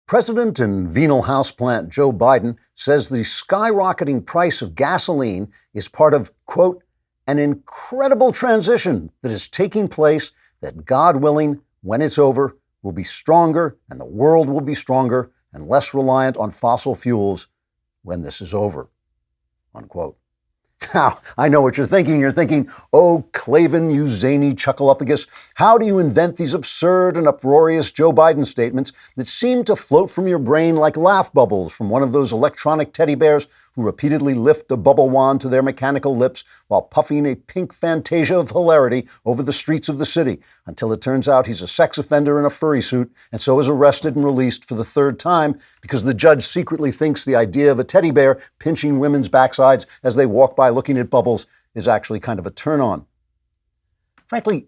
President and venal houseplant Joe Biden says the skyrocketing price of gasoline is part of, quote, an incredible transition that is taking place that, God willing, when it's over, will be stronger and the world will be stronger and less reliant on fossil fuels when this is over, unquote. Now, I know what you're thinking. You're thinking, oh, Klavan, you zany chuckleopagus, how do you invent these absurd and uproarious Joe Biden statements that seem to float from your brain like laugh bubbles from one of those electronic teddy bears who repeatedly lift the bubble wand to their mechanical lips while puffing a pink fantasia of hilarity over the streets of the city, until it turns out he's a sex offender in a furry suit and so is arrested and released for the third time because the judge secretly thinks the idea of a teddy bear pinching women's backsides as they walk by looking at bubbles is actually kind of a turn-on. Frankly,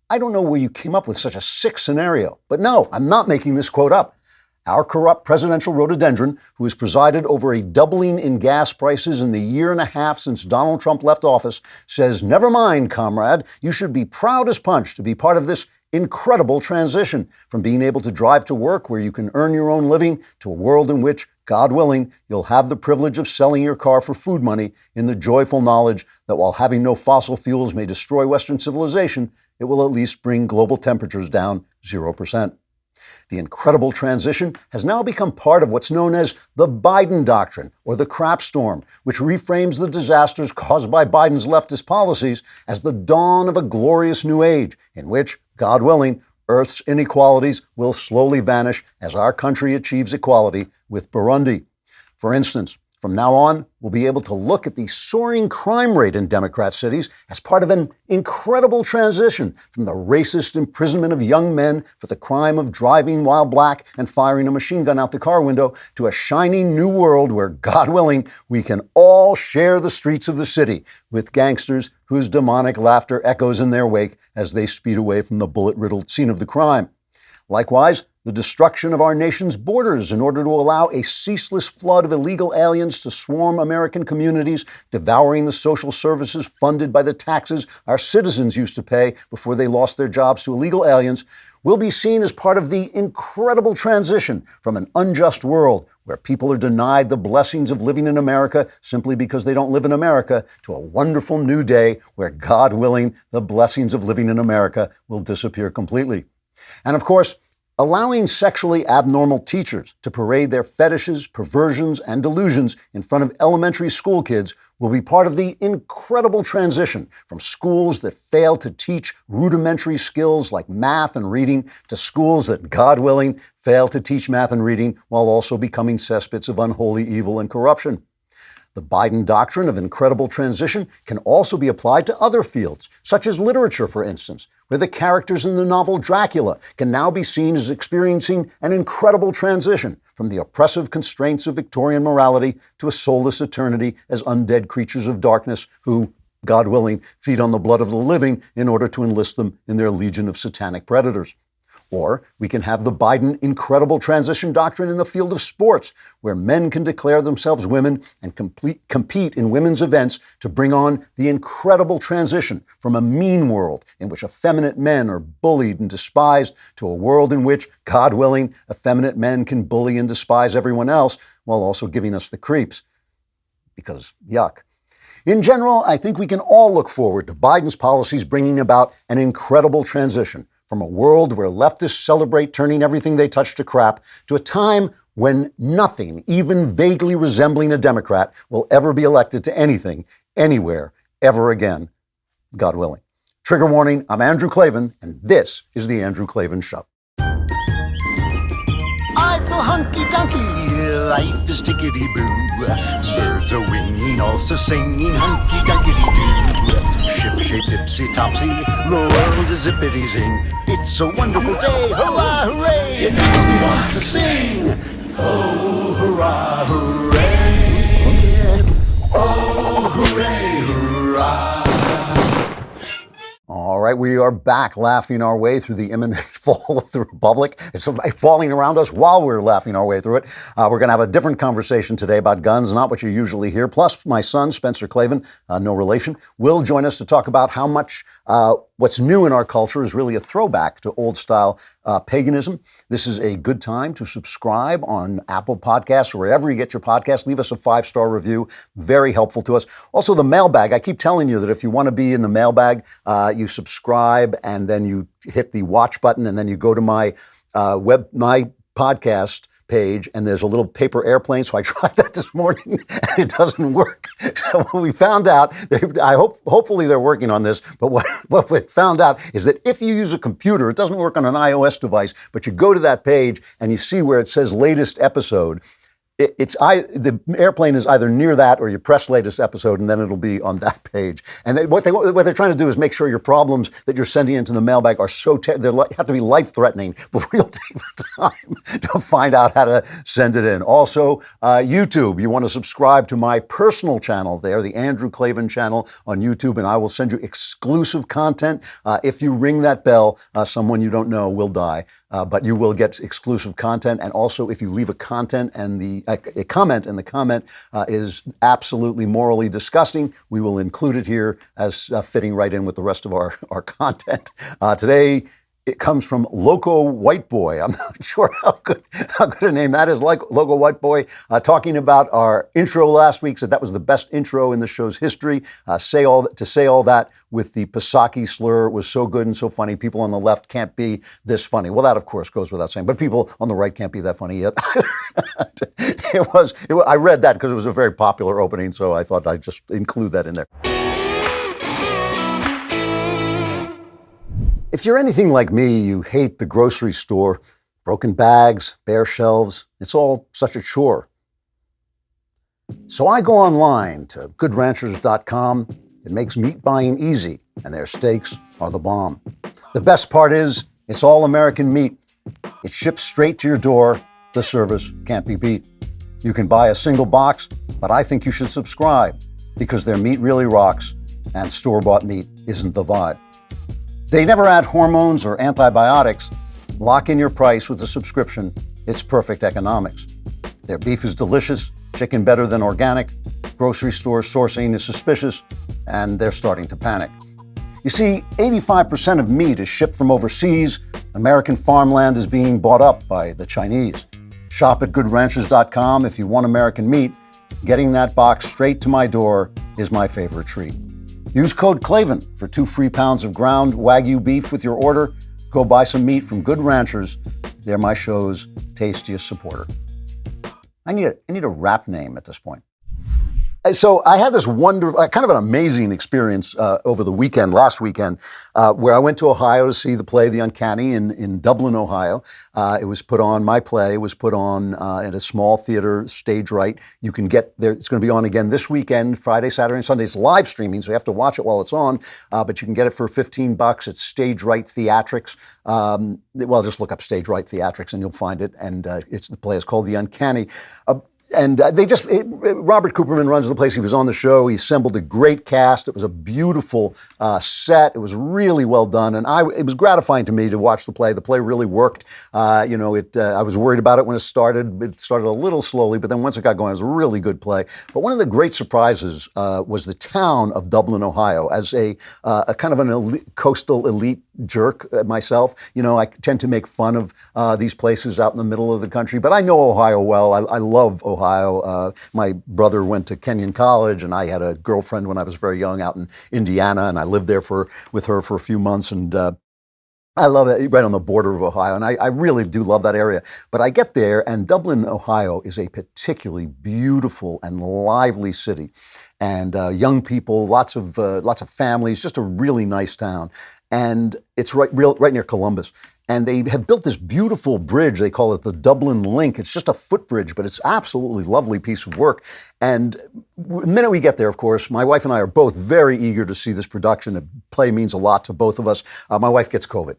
I don't know where you came up with such a sick scenario, but no, I'm not making this quote up. Our corrupt presidential rhododendron, who has presided over a doubling in gas prices in the year and a half since Donald Trump left office, says, never mind, comrade, you should be proud as punch to be part of this incredible transition from being able to drive to work where you can earn your own living to a world in which, God willing, you'll have the privilege of selling your car for food money in the joyful knowledge that while having no fossil fuels may destroy Western civilization, it will at least bring global temperatures down 0%. The incredible transition has now become part of what's known as the Biden doctrine, or the crap storm, which reframes the disasters caused by Biden's leftist policies as the dawn of a glorious new age in which, God willing, Earth's inequalities will slowly vanish as our country achieves equality with Burundi. For instance, from now on, we'll be able to look at the soaring crime rate in Democrat cities as part of an incredible transition from the racist imprisonment of young men for the crime of driving while black and firing a machine gun out the car window to a shining new world where, God willing, we can all share the streets of the city with gangsters whose demonic laughter echoes in their wake as they speed away from the bullet-riddled scene of the crime. Likewise, the destruction of our nation's borders in order to allow a ceaseless flood of illegal aliens to swarm American communities, devouring the social services funded by the taxes our citizens used to pay before they lost their jobs to illegal aliens, will be seen as part of the incredible transition from an unjust world where people are denied the blessings of living in America simply because they don't live in America to a wonderful new day where, God willing, the blessings of living in America will disappear completely. And of course, allowing sexually abnormal teachers to parade their fetishes, perversions, and delusions in front of elementary school kids will be part of the incredible transition from schools that fail to teach rudimentary skills like math and reading to schools that, God willing, fail to teach math and reading while also becoming cesspits of unholy evil and corruption. The Biden doctrine of incredible transition can also be applied to other fields, such as literature, for instance, where the characters in the novel Dracula can now be seen as experiencing an incredible transition from the oppressive constraints of Victorian morality to a soulless eternity as undead creatures of darkness who, God willing, feed on the blood of the living in order to enlist them in their legion of satanic predators. Or we can have the Biden incredible transition doctrine in the field of sports, where men can declare themselves women and compete in women's events to bring on the incredible transition from a mean world in which effeminate men are bullied and despised to a world in which, God willing, effeminate men can bully and despise everyone else while also giving us the creeps. Because yuck. In general, I think we can all look forward to Biden's policies bringing about an incredible transition from a world where leftists celebrate turning everything they touch to crap to a time when nothing, even vaguely resembling a Democrat, will ever be elected to anything, anywhere, ever again, God willing. Trigger warning, I'm Andrew Klavan, and this is The Andrew Klavan Show. I feel hunky-dunky, life is tickety-boo. Birds are winging, also singing hunky-dunky-doo. Ship-shaped, ipsy-topsy, the world is zippity-zing. It's a wonderful day, hurrah, hooray! It makes me want to sing. Oh, hurrah, hooray! Oh, hooray, hurrah! All right, we are back laughing our way through the imminent fall of the Republic. It's falling around us while we're laughing our way through it. We're going to have a different conversation today about guns, not what you usually hear. Plus, my son, Spencer Klavan, no relation, will join us to talk about how much, What's new in our culture is really a throwback to old-style paganism. This is a good time to subscribe on Apple Podcasts or wherever you get your podcasts. Leave us a 5-star review. Very helpful to us. Also, the mailbag. I keep telling you that if you want to be in the mailbag, you subscribe and then you hit the watch button and then you go to my podcast page, and there's a little paper airplane. So I tried that this morning, and it doesn't work. So we found out, hopefully they're working on this, but what we found out is that if you use a computer, it doesn't work on an iOS device, but you go to that page and you see where it says latest episode. The airplane is either near that or you press latest episode and then it'll be on that page. And what they're trying to do is make sure your problems that you're sending into the mailbag are they have to be life-threatening before you'll take the time to find out how to send it in. Also, YouTube, you want to subscribe to my personal channel there, the Andrew Klavan channel on YouTube, and I will send you exclusive content. If you ring that bell, someone you don't know will die. But you will get exclusive content. And also, if you leave a comment and the comment is absolutely morally disgusting, we will include it here as fitting right in with the rest of our content. Today, it comes from Loco White Boy. I'm not sure how good a name that is. Like Loco White Boy, talking about our intro last week, said that was the best intro in the show's history. Say all that with the Pisaki slur was so good and so funny. People on the left can't be this funny. Well, that of course goes without saying, but people on the right can't be that funny yet. I read that because it was a very popular opening, so I thought I'd just include that in there. If you're anything like me, you hate the grocery store, broken bags, bare shelves. It's all such a chore. So I go online to goodranchers.com. It makes meat buying easy, and their steaks are the bomb. The best part is, it's all American meat. It ships straight to your door. The service can't be beat. You can buy a single box, but I think you should subscribe because their meat really rocks, and store-bought meat isn't the vibe. They never add hormones or antibiotics. Lock in your price with a subscription. It's perfect economics. Their beef is delicious, chicken better than organic, grocery store sourcing is suspicious, and they're starting to panic. You see, 85% of meat is shipped from overseas. American farmland is being bought up by the Chinese. Shop at goodranchers.com if you want American meat. Getting that box straight to my door is my favorite treat. Use code Klavan for 2 free pounds of ground Wagyu beef with your order. Go buy some meat from Good Ranchers. They're my show's tastiest supporter. I need a rap name at this point. So I had this kind of an amazing experience over the weekend, last weekend, where I went to Ohio to see the play The Uncanny in Dublin, Ohio. It was put on, my play was put on at a small theater, Stage Right. You can get there, it's going to be on again this weekend, Friday, Saturday, and Sunday. It's live streaming, so you have to watch it while it's on, but you can get it for $15. It's Stage Right Theatrics. Well, just look up Stage Right Theatrics and you'll find it, and the play is called The Uncanny. And Robert Cooperman runs the place. He was on the show. He assembled a great cast. It was a beautiful set. It was really well done. And it was gratifying to me to watch the play. The play really worked. I was worried about it when it started. It started a little slowly, but then once it got going, it was a really good play. But one of the great surprises was the town of Dublin, Ohio. As a kind of an coastal elite jerk myself, I tend to make fun of these places out in the middle of the country. But I know Ohio well. I love Ohio. My brother went to Kenyon College, and I had a girlfriend when I was very young out in Indiana, and I lived there with her for a few months, and I love it, right on the border of Ohio, and I really do love that area. But I get there, and Dublin, Ohio is a particularly beautiful and lively city, and young people, lots of families, just a really nice town. And it's right near Columbus. And they have built this beautiful bridge. They call it the Dublin Link. It's just a footbridge, but it's absolutely lovely piece of work. And the minute we get there, of course, my wife and I are both very eager to see this production. The play means a lot to both of us. My wife gets COVID.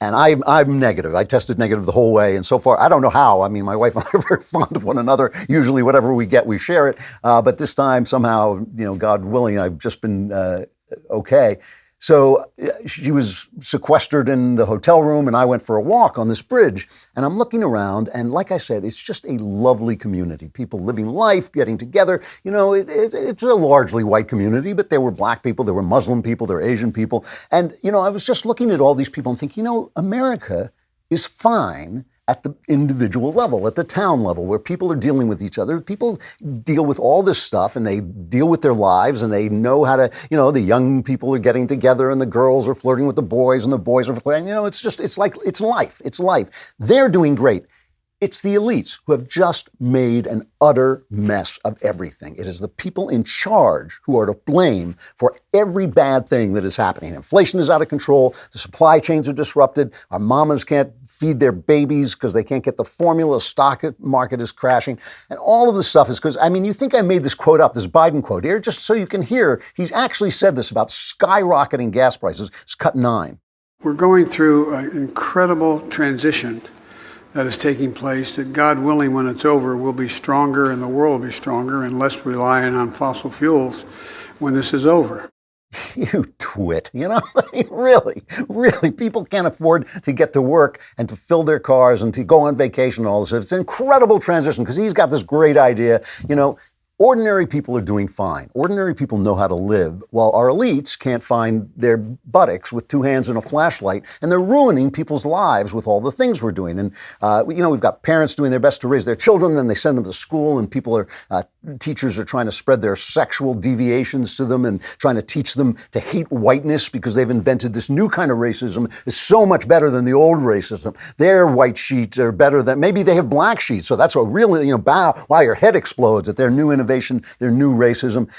And I'm negative. I tested negative the whole way. And so far, I don't know how. I mean, my wife and I are very fond of one another. Usually, whatever we get, we share it. But this time, somehow, God willing, I've just been okay. So she was sequestered in the hotel room, and I went for a walk on this bridge. And I'm looking around, and like I said, it's just a lovely community. People living life, getting together. It's a largely white community, but there were black people, there were Muslim people, there were Asian people. And, I was just looking at all these people and thinking, America is fine at the individual level, at the town level, where people are dealing with each other. People deal with all this stuff, and they deal with their lives, and they know how to, the young people are getting together, and the girls are flirting with the boys, and the boys are flirting. It's life. They're doing great. It's the elites who have just made an utter mess of everything. It is the people in charge who are to blame for every bad thing that is happening. Inflation is out of control. The supply chains are disrupted. Our mamas can't feed their babies because they can't get the formula. The stock market is crashing. And all of this stuff is because, you think I made this quote up, this Biden quote here, just so you can hear. He's actually said this about skyrocketing gas prices. It's cut 9. We're going through an incredible transition that is taking place, that God willing, when it's over, we'll be stronger and the world will be stronger and less reliant on fossil fuels when this is over. You twit, really, people can't afford to get to work and to fill their cars and to go on vacation and all this. It's an incredible transition because he's got this great idea, Ordinary people are doing fine. Ordinary people know how to live, while our elites can't find their buttocks with 2 hands and a flashlight, and they're ruining people's lives with all the things we're doing. And, we've got parents doing their best to raise their children, then they send them to school, and teachers are trying to spread their sexual deviations to them and trying to teach them to hate whiteness because they've invented this new kind of racism. It's so much better than the old racism. Their white sheets are better than, maybe they have black sheets, so that's what really, wow, your head explodes at their new innovation, their new racism.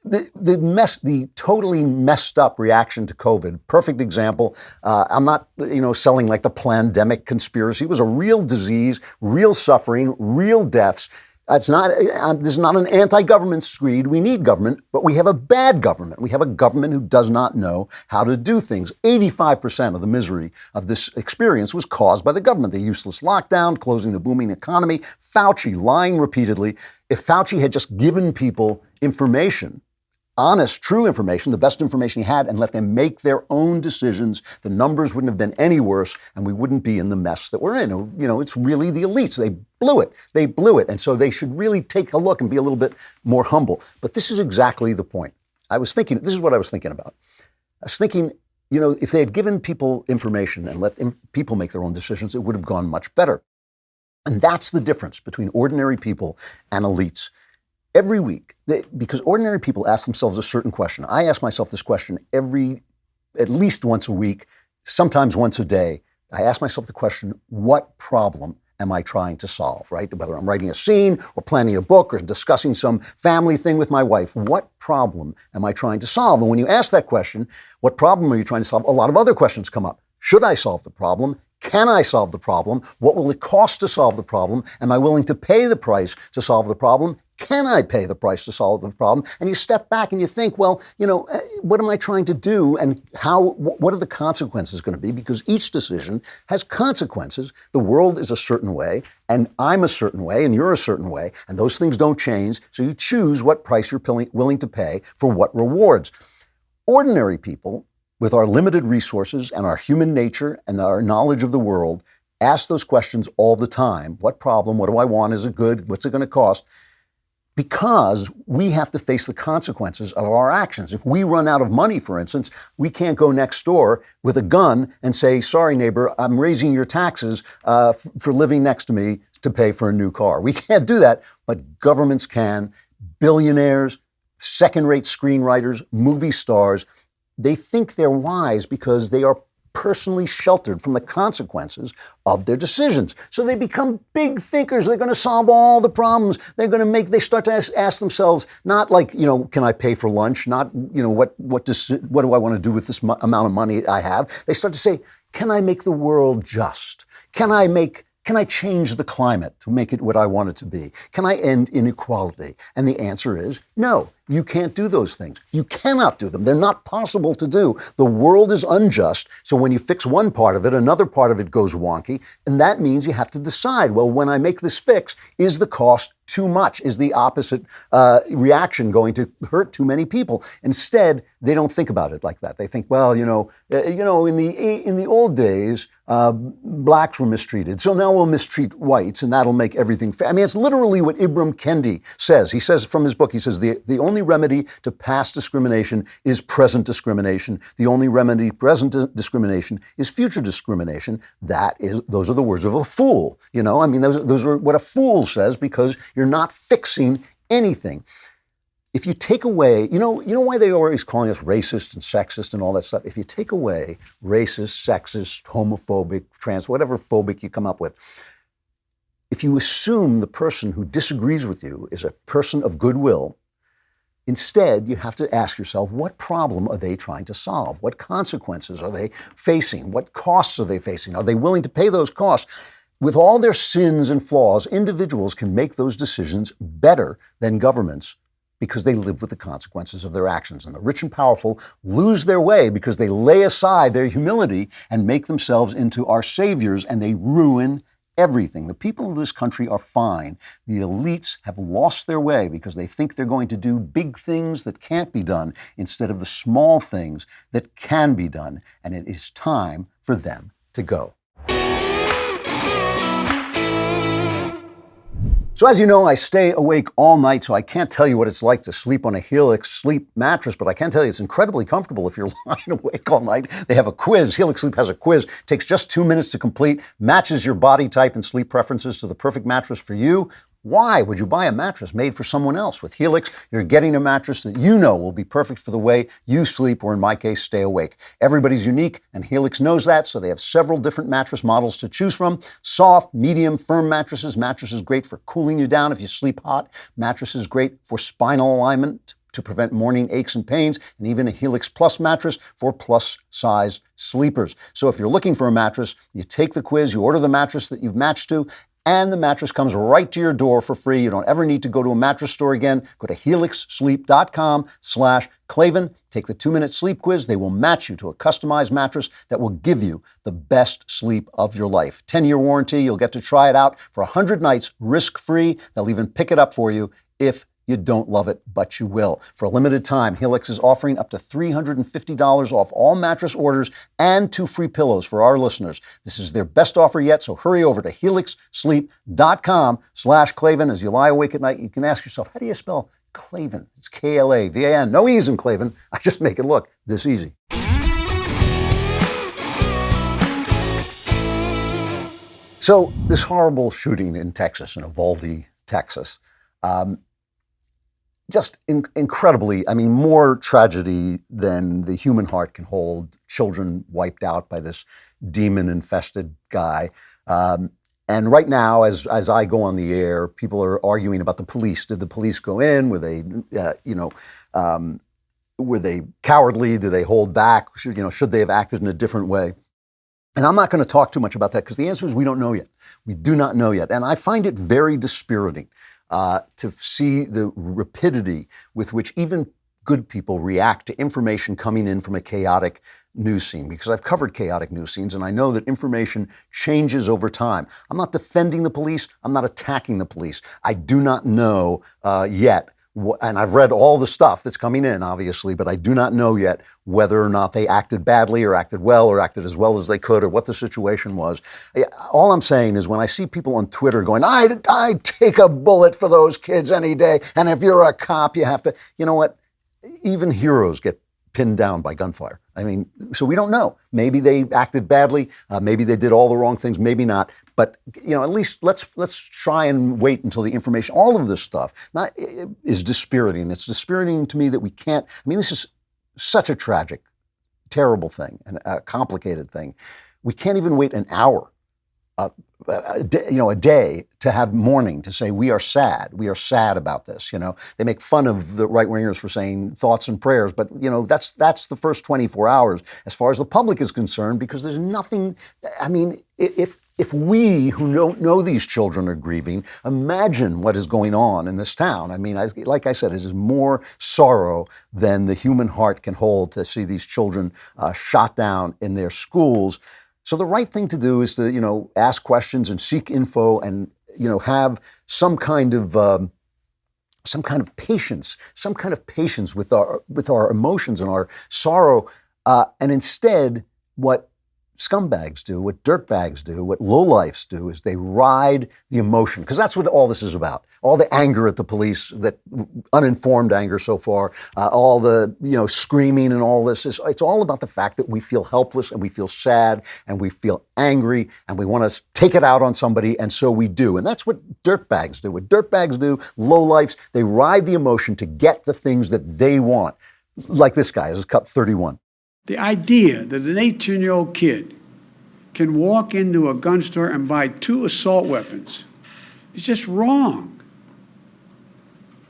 The totally messed up reaction to COVID. Perfect example. I'm not, selling like the plandemic conspiracy. It was a real disease, real suffering, real deaths. This is not an anti-government screed. We need government, but we have a bad government. We have a government who does not know how to do things. 85% of the misery of this experience was caused by the government. The useless lockdown, closing the booming economy, Fauci lying repeatedly. If Fauci had just given people information, honest, true information, the best information he had, and let them make their own decisions, the numbers wouldn't have been any worse, and we wouldn't be in the mess that we're in. It's really the elites. They blew it. And so they should really take a look and be a little bit more humble. But this is exactly the point. This is what I was thinking about. I was thinking, if they had given people information and let people make their own decisions, it would have gone much better. And that's the difference between ordinary people and elites. Every week, because ordinary people ask themselves a certain question. I ask myself this question at least once a week, sometimes once a day. I ask myself the question, what problem am I trying to solve, right? Whether I'm writing a scene or planning a book or discussing some family thing with my wife, what problem am I trying to solve? And when you ask that question, what problem are you trying to solve? A lot of other questions come up. Should I solve the problem? Can I solve the problem? What will it cost to solve the problem? Am I willing to pay the price to solve the problem? Can I pay the price to solve the problem? And you step back and you think, well, what am I trying to do, and what are the consequences going to be? Because each decision has consequences. The world is a certain way, and I'm a certain way, and you're a certain way, and those things don't change. So you choose what price you're willing to pay for what rewards. Ordinary people, with our limited resources and our human nature and our knowledge of the world, ask those questions all the time. What problem? What do I want? Is it good? What's it going to cost? Because we have to face the consequences of our actions. If we run out of money, for instance, we can't go next door with a gun and say, sorry, neighbor, I'm raising your taxes for living next to me to pay for a new car. We can't do that, but governments can. Billionaires, second-rate screenwriters, movie stars, they think they're wise because they are personally sheltered from the consequences of their decisions. So they become big thinkers. They're going to solve all the problems. They start to ask themselves, not like, can I pay for lunch? Not, what do I want to do with this amount of money I have? They start to say, can I make the world just? Can I change the climate to make it what I want it to be? Can I end inequality? And the answer is no. You can't do those things. You cannot do them. They're not possible to do. The world is unjust. So when you fix one part of it, another part of it goes wonky. And that means you have to decide, well, when I make this fix, is the cost too much? Is the opposite reaction going to hurt too many people? Instead, they don't think about it like that. They think, well, in the old days, blacks were mistreated, so now we'll mistreat whites, and that'll make everything fair. I mean, it's literally what Ibram Kendi says. He says from his book, he says, the only remedy to past discrimination is present discrimination. The only remedy to present discrimination is future discrimination. Those are the words of a fool. Those are what a fool says, because you're not fixing anything. If you take away, you know why they're always calling us racist and sexist and all that stuff? If you take away racist, sexist, homophobic, trans, whatever phobic you come up with, if you assume the person who disagrees with you is a person of goodwill, instead you have to ask yourself, what problem are they trying to solve? What consequences are they facing? What costs are they facing? Are they willing to pay those costs? With all their sins and flaws, individuals can make those decisions better than governments, because they live with the consequences of their actions. And the rich and powerful lose their way because they lay aside their humility and make themselves into our saviors, and they ruin everything. The people of this country are fine. The elites have lost their way because they think they're going to do big things that can't be done instead of the small things that can be done. And it is time for them to go. So as you know, I stay awake all night, so I can't tell you what it's like to sleep on a Helix Sleep mattress, but I can tell you it's incredibly comfortable if you're lying awake all night. They have a quiz. Helix Sleep has a quiz. Takes just 2 minutes to complete, matches your body type and sleep preferences to the perfect mattress for you. Why would you buy a mattress made for someone else? With Helix, you're getting a mattress that you know will be perfect for the way you sleep, or in my case, stay awake. Everybody's unique, and Helix knows that, so they have several different mattress models to choose from. Soft, medium, firm mattresses. Mattresses great for cooling you down if you sleep hot. Mattresses great for spinal alignment to prevent morning aches and pains, and even a Helix Plus mattress for plus-size sleepers. So if you're looking for a mattress, you take the quiz, you order the mattress that you've matched to, and the mattress comes right to your door for free. You don't ever need to go to a mattress store again. Go to helixsleep.com/Klavan. Take the 2-minute sleep quiz. They will match you to a customized mattress that will give you the best sleep of your life. 10-year warranty. You'll get to try it out for 100 nights risk-free. They'll even pick it up for you if you don't love it, but you will. For a limited time, Helix is offering up to $350 off all mattress orders and 2 free pillows for our listeners. This is their best offer yet, so hurry over to helixsleep.com/Klavan. As you lie awake at night, you can ask yourself, how do you spell Klavan? It's Klavan. No E's in Klavan. I just make it look this easy. So this horrible shooting in Texas, in Uvalde, Texas, just incredibly, more tragedy than the human heart can hold. Children wiped out by this demon-infested guy. And right now, as I go on the air, people are arguing about the police. Did the police go in? Were they, were they cowardly? Did they hold back? Should they have acted in a different way? And I'm not going to talk too much about that, because the answer is we don't know yet. We do not know yet. And I find it very dispiriting to see the rapidity with which even good people react to information coming in from a chaotic news scene, because I've covered chaotic news scenes and I know that information changes over time. I'm not defending the police. I'm not attacking the police. I do not know yet. And I've read all the stuff that's coming in, obviously, but I do not know yet whether or not they acted badly or acted well or acted as well as they could, or what the situation was. All I'm saying is, when I see people on Twitter going, I'd take a bullet for those kids any day, and if you're a cop, you have to, you know what? Even heroes get pinned down by gunfire. So we don't know. Maybe they acted badly. Maybe they did all the wrong things. Maybe not. But at least let's try and wait until the information. All of this stuff is dispiriting. It's dispiriting to me that we can't. This is such a tragic, terrible thing and a complicated thing. We can't even wait an hour a day to have mourning, to say we are sad about this. They make fun of the right wingers for saying thoughts and prayers, but that's the first 24 hours as far as the public is concerned, because there's nothing. I mean, if we who don't know these children are grieving, imagine what is going on in this town. I mean, like I said, it is more sorrow than the human heart can hold to see these children shot down in their schools. So the right thing to do is to, ask questions and seek info and, have some kind of patience with our emotions and our sorrow. And instead, what scumbags do, what dirtbags do, what lowlifes do is they ride the emotion, because that's what all this is about. All the anger at the police, that uninformed anger so far, all the screaming and all this, it's all about the fact that we feel helpless and we feel sad and we feel angry and we want to take it out on somebody, and so we do. And that's what dirtbags do. What dirtbags do, lowlifes, they ride the emotion to get the things that they want. Like this guy, this is cut 31. The idea that an 18-year-old kid can walk into a gun store and buy 2 assault weapons is just wrong.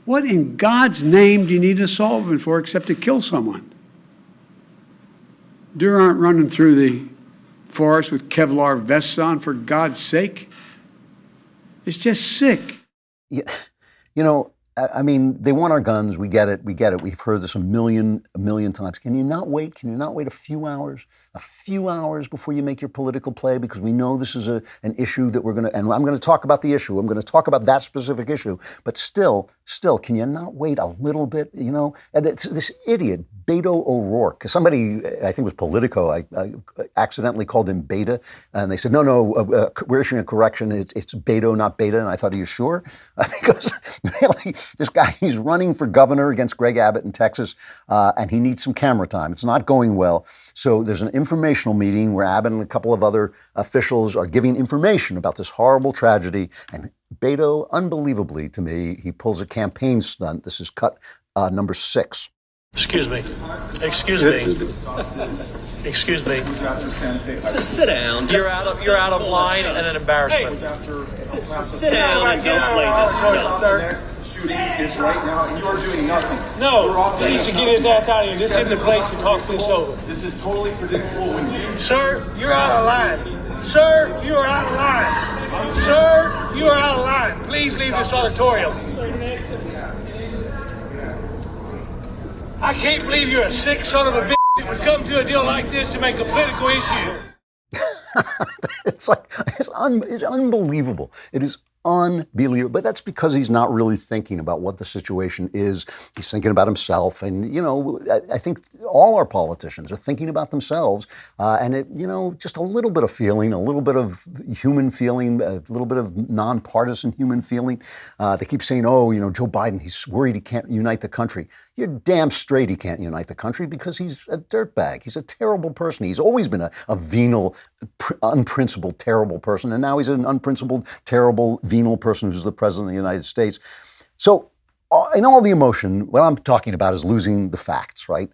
What in God's name do you need an assault weapon for except to kill someone? Deer aren't running through the forest with Kevlar vests on, for God's sake. It's just sick. Yeah, I mean, they want our guns. We get it. We've heard this a million times. Can you not wait? Can you not wait a few hours before you make your political play? Because we know this is an issue that and I'm going to talk about the issue. I'm going to talk about that specific issue. But still, can you not wait a little bit? And it's this idiot, Beto O'Rourke. Somebody, I think it was Politico, I accidentally called him Beta. And they said, no, we're issuing a correction. It's Beto, not Beta. And I thought, are you sure? Because really, this guy, he's running for governor against Greg Abbott in Texas, and he needs some camera time. It's not going well. So there's an informational meeting where Abbott and a couple of other officials are giving information about this horrible tragedy. And Beto, unbelievably to me, he pulls a campaign stunt. This is cut number 6. Excuse me. Excuse me. Sit down. You're out of line and an embarrassment. Hey, sit down and don't play this stuff. Shooting is right now, and you are doing nothing. No, he needs to get his ass out of here. This isn't the place to talk this over. This is totally predictable when you... Sir, you're out of line. Sir, you are out of line. Sir, you are out of line. Please leave this auditorium. I can't believe you're a sick son of a bitch that would come to a deal like this to make a political issue. It's unbelievable. It is unbelievable. But that's because he's not really thinking about what the situation is. He's thinking about himself. And, I think all our politicians are thinking about themselves. And just a little bit of feeling, a little bit of human feeling, a little bit of nonpartisan human feeling. They keep saying, Joe Biden, he's worried he can't unite the country. You're damn straight he can't unite the country, because he's a dirtbag. He's a terrible person. He's always been a venal, unprincipled, terrible person. And now he's an unprincipled, terrible, venal person who's the president of the United States. So in all the emotion, what I'm talking about is losing the facts, right?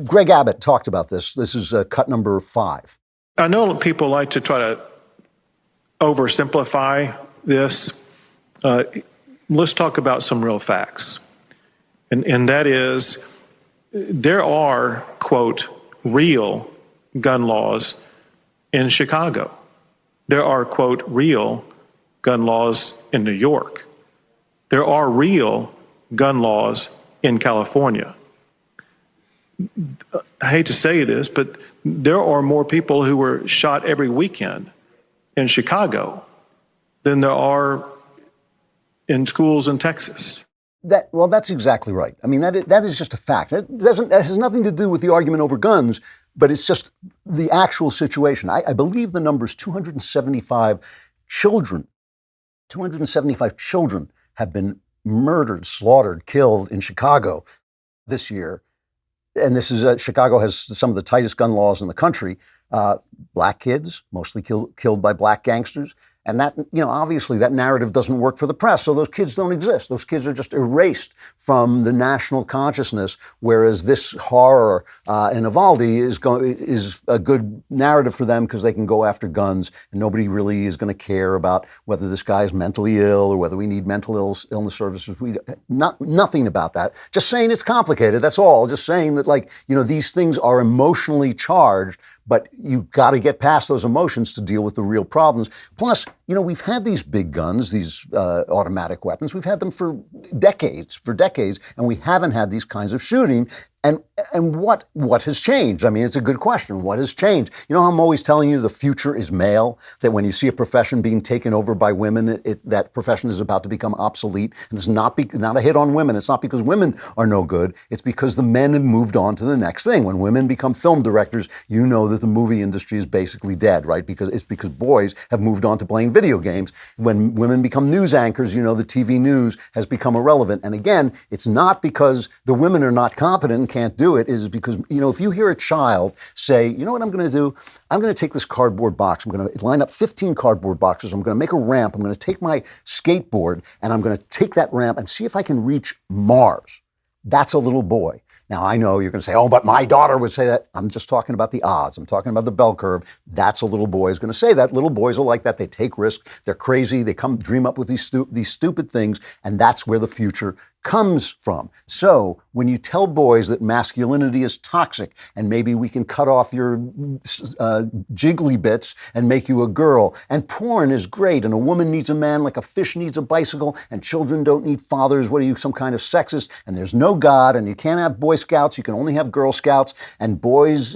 Greg Abbott talked about this. This is cut number 5. I know people like to try to oversimplify this. Let's talk about some real facts. And that is, there are, quote, real gun laws in Chicago. There are, quote, real gun laws in New York. There are real gun laws in California. I hate to say this, but there are more people who were shot every weekend in Chicago than there are in schools in Texas. That's exactly right. I mean, that is just a fact. That has nothing to do with the argument over guns, but it's just the actual situation. I believe the number is 275 children. 275 children have been murdered, slaughtered, killed in Chicago this year. And this is Chicago has some of the tightest gun laws in the country. Black kids, mostly killed by black gangsters. And that, obviously that narrative doesn't work for the press. So those kids don't exist. Those kids are just erased from the national consciousness, whereas this horror in Uvalde is a good narrative for them because they can go after guns and nobody really is going to care about whether this guy's mentally ill or whether we need mental illness services. Nothing about that. Just saying it's complicated. That's all. Just saying that, these things are emotionally charged, but you've got to get past those emotions to deal with the real problems. Plus, we've had these big guns, these automatic weapons. We've had them for decades, and we haven't had these kinds of shooting. And what has changed? I mean, it's a good question. What has changed? I'm always telling you the future is male, that when you see a profession being taken over by women, that profession is about to become obsolete. And it's not a hit on women. It's not because women are no good. It's because the men have moved on to the next thing. When women become film directors, you know that the movie industry is basically dead, right? Because boys have moved on to playing video games. When women become news anchors, the TV news has become irrelevant. And again, it's not because the women are not competent and can't do it. Is because, if you hear a child say, you know what I'm going to do? I'm going to take this cardboard box. I'm going to line up 15 cardboard boxes. I'm going to make a ramp. I'm going to take my skateboard and I'm going to take that ramp and see if I can reach Mars. That's a little boy. Now, I know you're going to say, oh, but my daughter would say that. I'm just talking about the odds. I'm talking about the bell curve. That's a little boy is going to say that. Little boys are like that. They take risks. They're crazy. They dream up with these stupid things. And that's where the future comes from. So when you tell boys that masculinity is toxic and maybe we can cut off your jiggly bits and make you a girl, and porn is great, and a woman needs a man like a fish needs a bicycle, and children don't need fathers, what are you, some kind of sexist, and there's no God, and you can't have Boy Scouts, you can only have Girl Scouts, and boys,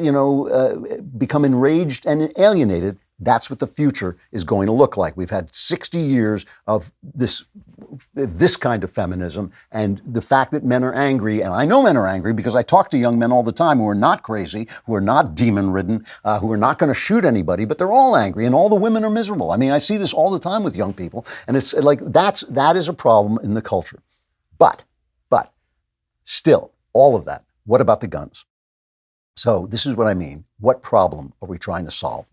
become enraged and alienated. That's what the future is going to look like. We've had 60 years of this kind of feminism, and the fact that men are angry, and I know men are angry because I talk to young men all the time who are not crazy, who are not demon-ridden, who are not going to shoot anybody, but they're all angry, and all the women are miserable. I mean, I see this all the time with young people, and it's like that is a problem in the culture. But still, all of that, what about the guns? So this is what I mean. What problem are we trying to solve?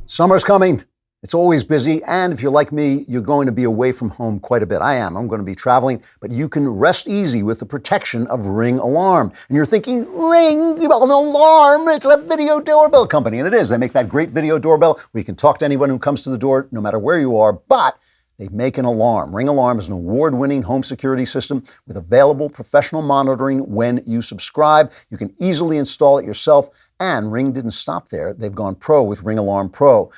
Summer's coming. It's always busy, and if you're like me, you're going to be away from home quite a bit. I am. I'm going to be traveling, but you can rest easy with the protection of Ring Alarm. And you're thinking, Ring Alarm, it's a video doorbell company. And it is. They make that great video doorbell where you can talk to anyone who comes to the door, no matter where you are, but they make an alarm. Ring Alarm is an award-winning home security system with available professional monitoring when you subscribe. You can easily install it yourself, and Ring didn't stop there. They've gone pro with Ring Alarm Pro.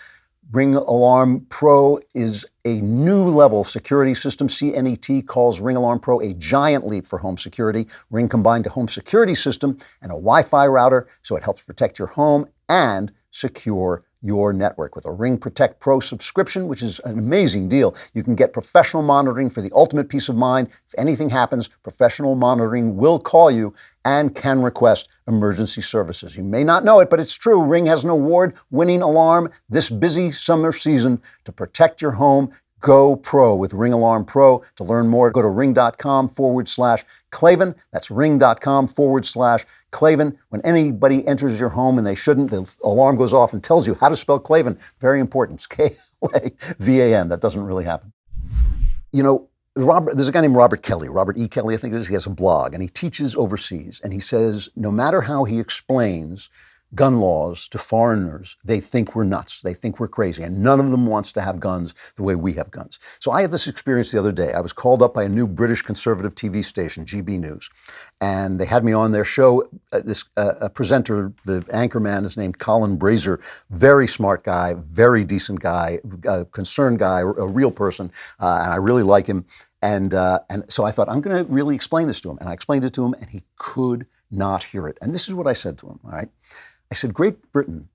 Ring Alarm Pro is a new level security system. CNET calls Ring Alarm Pro a giant leap for home security. Ring combined a home security system and a Wi-Fi router, so it helps protect your home and secure your network. With a Ring Protect Pro subscription, which is an amazing deal, you can get professional monitoring for the ultimate peace of mind. If anything happens, professional monitoring will call you and can request emergency services. You may not know it, but it's true. Ring has an award-winning alarm this busy summer season to protect your home. Go pro with Ring Alarm Pro. To learn more, go to ring.com/Klavan. That's ring.com/Klavan. When anybody enters your home and they shouldn't, the alarm goes off and tells you how to spell Klavan. Very important. It's Klavan. That doesn't really happen. There's a guy named Robert Kelly, Robert E. Kelly, I think it is. He has a blog, and he teaches overseas. And he says, no matter how he explains gun laws to foreigners, they think we're nuts. They think we're crazy. And none of them wants to have guns the way we have guns. So I had this experience the other day. I was called up by a new British conservative TV station, GB News. And they had me on their show. A presenter, the anchorman, is named Colin Brazier. Very smart guy, very decent guy, concerned guy, a real person. And I really like him. And so I thought, I'm going to really explain this to him. And I explained it to him, and he could not hear it. And this is what I said to him, all right? I said, Great Britain,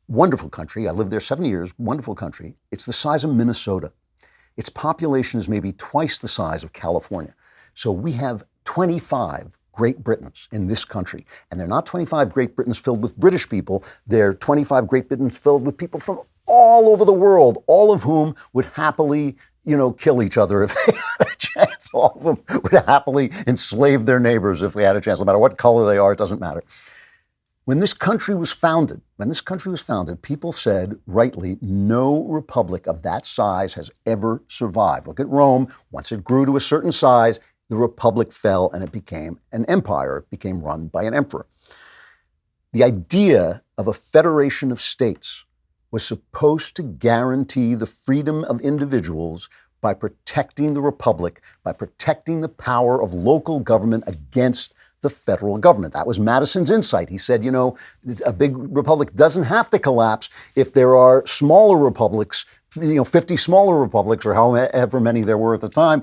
wonderful country. I lived there 7 years, wonderful country. It's the size of Minnesota. Its population is maybe twice the size of California. So we have 25 Great Britons in this country. And they're not 25 Great Britons filled with British people. They're 25 Great Britons filled with people from all over the world, all of whom would happily, kill each other if they had a chance. All of them would happily enslave their neighbors if they had a chance. No matter what color they are, it doesn't matter. When this country was founded, people said, rightly, no republic of that size has ever survived. Look at Rome. Once it grew to a certain size, the republic fell and it became an empire. It became run by an emperor. The idea of a federation of states was supposed to guarantee the freedom of individuals by protecting the republic, by protecting the power of local government against the federal government. That was Madison's insight. He said, a big republic doesn't have to collapse if there are smaller republics, 50 smaller republics or however many there were at the time,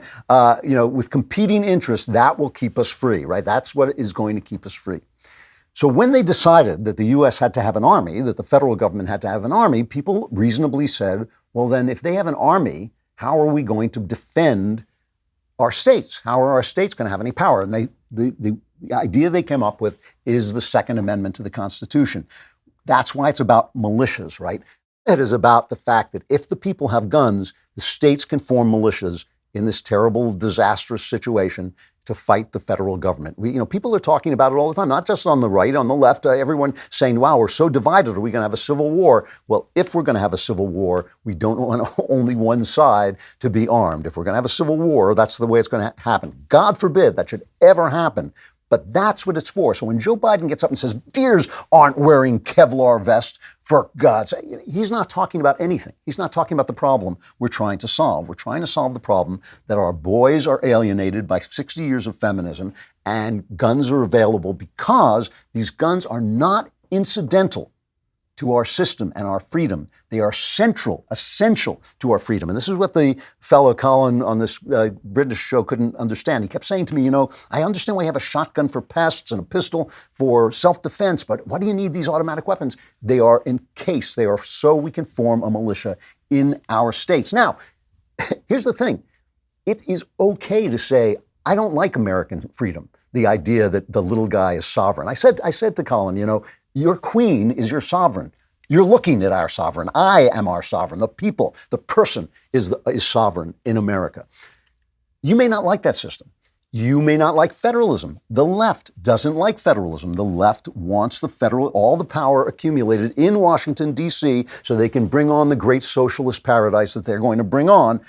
with competing interests. That will keep us free, right? That's what is going to keep us free. So when they decided that the U.S. had to have an army, that the federal government had to have an army, people reasonably said, well, then if they have an army, how are we going to defend our states? How are our states going to have any power? And the idea they came up with is the Second Amendment to the Constitution. That's why it's about militias, right? It is about the fact that if the people have guns, the states can form militias in this terrible, disastrous situation to fight the federal government. People are talking about it all the time, not just on the right, on the left, everyone saying, wow, we're so divided. Are we going to have a civil war? Well, if we're going to have a civil war, we don't want only one side to be armed. If we're going to have a civil war, that's the way it's going to happen. God forbid that should ever happen. But that's what it's for. So when Joe Biden gets up and says, deers aren't wearing Kevlar vests, for God's sake, he's not talking about anything. He's not talking about the problem we're trying to solve. We're trying to solve the problem that our boys are alienated by 60 years of feminism and guns are available because these guns are not incidental to our system and our freedom. They are essential to our freedom. And this is what the fellow Colin on this British show couldn't understand. He kept saying to me, I understand why you have a shotgun for pests and a pistol for self-defense, but why do you need these automatic weapons? They are in case. They are so we can form a militia in our states. Now, here's the thing. It is okay to say, I don't like American freedom, the idea that the little guy is sovereign. I said to Colin, your queen is your sovereign. You're looking at our sovereign. I am our sovereign. The people, the person is sovereign in America. You may not like that system. You may not like federalism. The left doesn't like federalism. The left wants all the power accumulated in Washington, D.C., so they can bring on the great socialist paradise that they're going to bring on.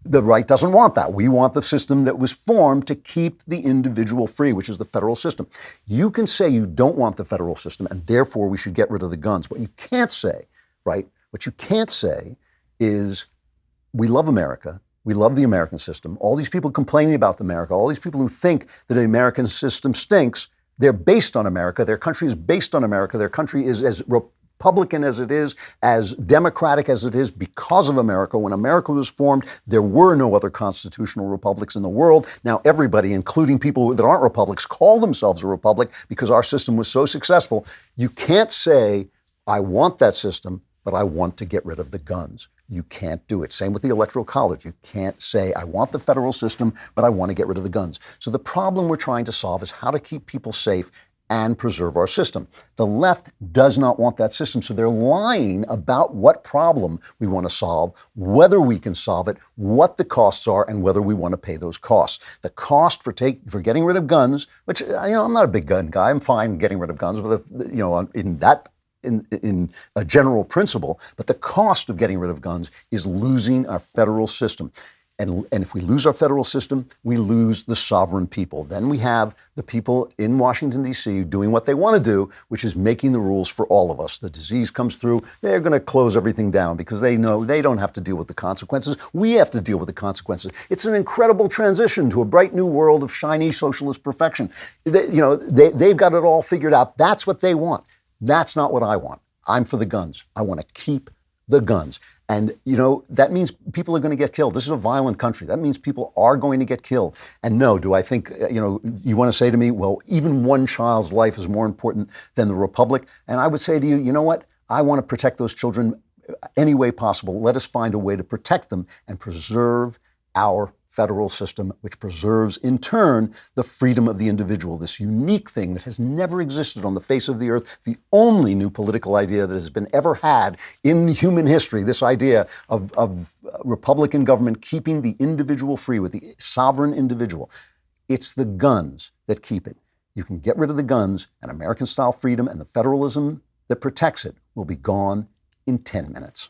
The right doesn't want that. We want the system that was formed to keep the individual free, which is the federal system. You can say you don't want the federal system and therefore we should get rid of the guns. What you can't say, right? What you can't say is we love America. We love the American system. All these people complaining about America, all these people who think that the American system stinks, they're based on America. Their country is based on America. Their country is as Republican as it is, as democratic as it is because of America. When America was formed, there were no other constitutional republics in the world. Now everybody, including people that aren't republics, call themselves a republic because our system was so successful. You can't say, I want that system, but I want to get rid of the guns. You can't do it. Same with the Electoral College. You can't say, I want the federal system, but I want to get rid of the guns. So the problem we're trying to solve is how to keep people safe and preserve our system. The left does not want that system, so they're lying about what problem we want to solve, whether we can solve it, what the costs are, and whether we want to pay those costs. The cost for getting rid of guns, which I'm not a big gun guy. I'm fine getting rid of guns, but in a general principle. But the cost of getting rid of guns is losing our federal system. And if we lose our federal system, we lose the sovereign people. Then we have the people in Washington, D.C. doing what they want to do, which is making the rules for all of us. The disease comes through, they're going to close everything down because they know they don't have to deal with the consequences. We have to deal with the consequences. It's an incredible transition to a bright new world of shiny socialist perfection. They've got it all figured out. That's what they want. That's not what I want. I'm for the guns. I want to keep the guns. And, that means people are going to get killed. This is a violent country. That means people are going to get killed. And no, do I think, you want to say to me, well, even one child's life is more important than the republic? And I would say to you, you know what? I want to protect those children any way possible. Let us find a way to protect them and preserve our federal system, which preserves, in turn, the freedom of the individual, this unique thing that has never existed on the face of the earth, the only new political idea that has been ever had in human history, this idea of Republican government keeping the individual free with the sovereign individual. It's the guns that keep it. you can get rid of the guns, and American-style freedom and the federalism that protects it will be gone in 10 minutes.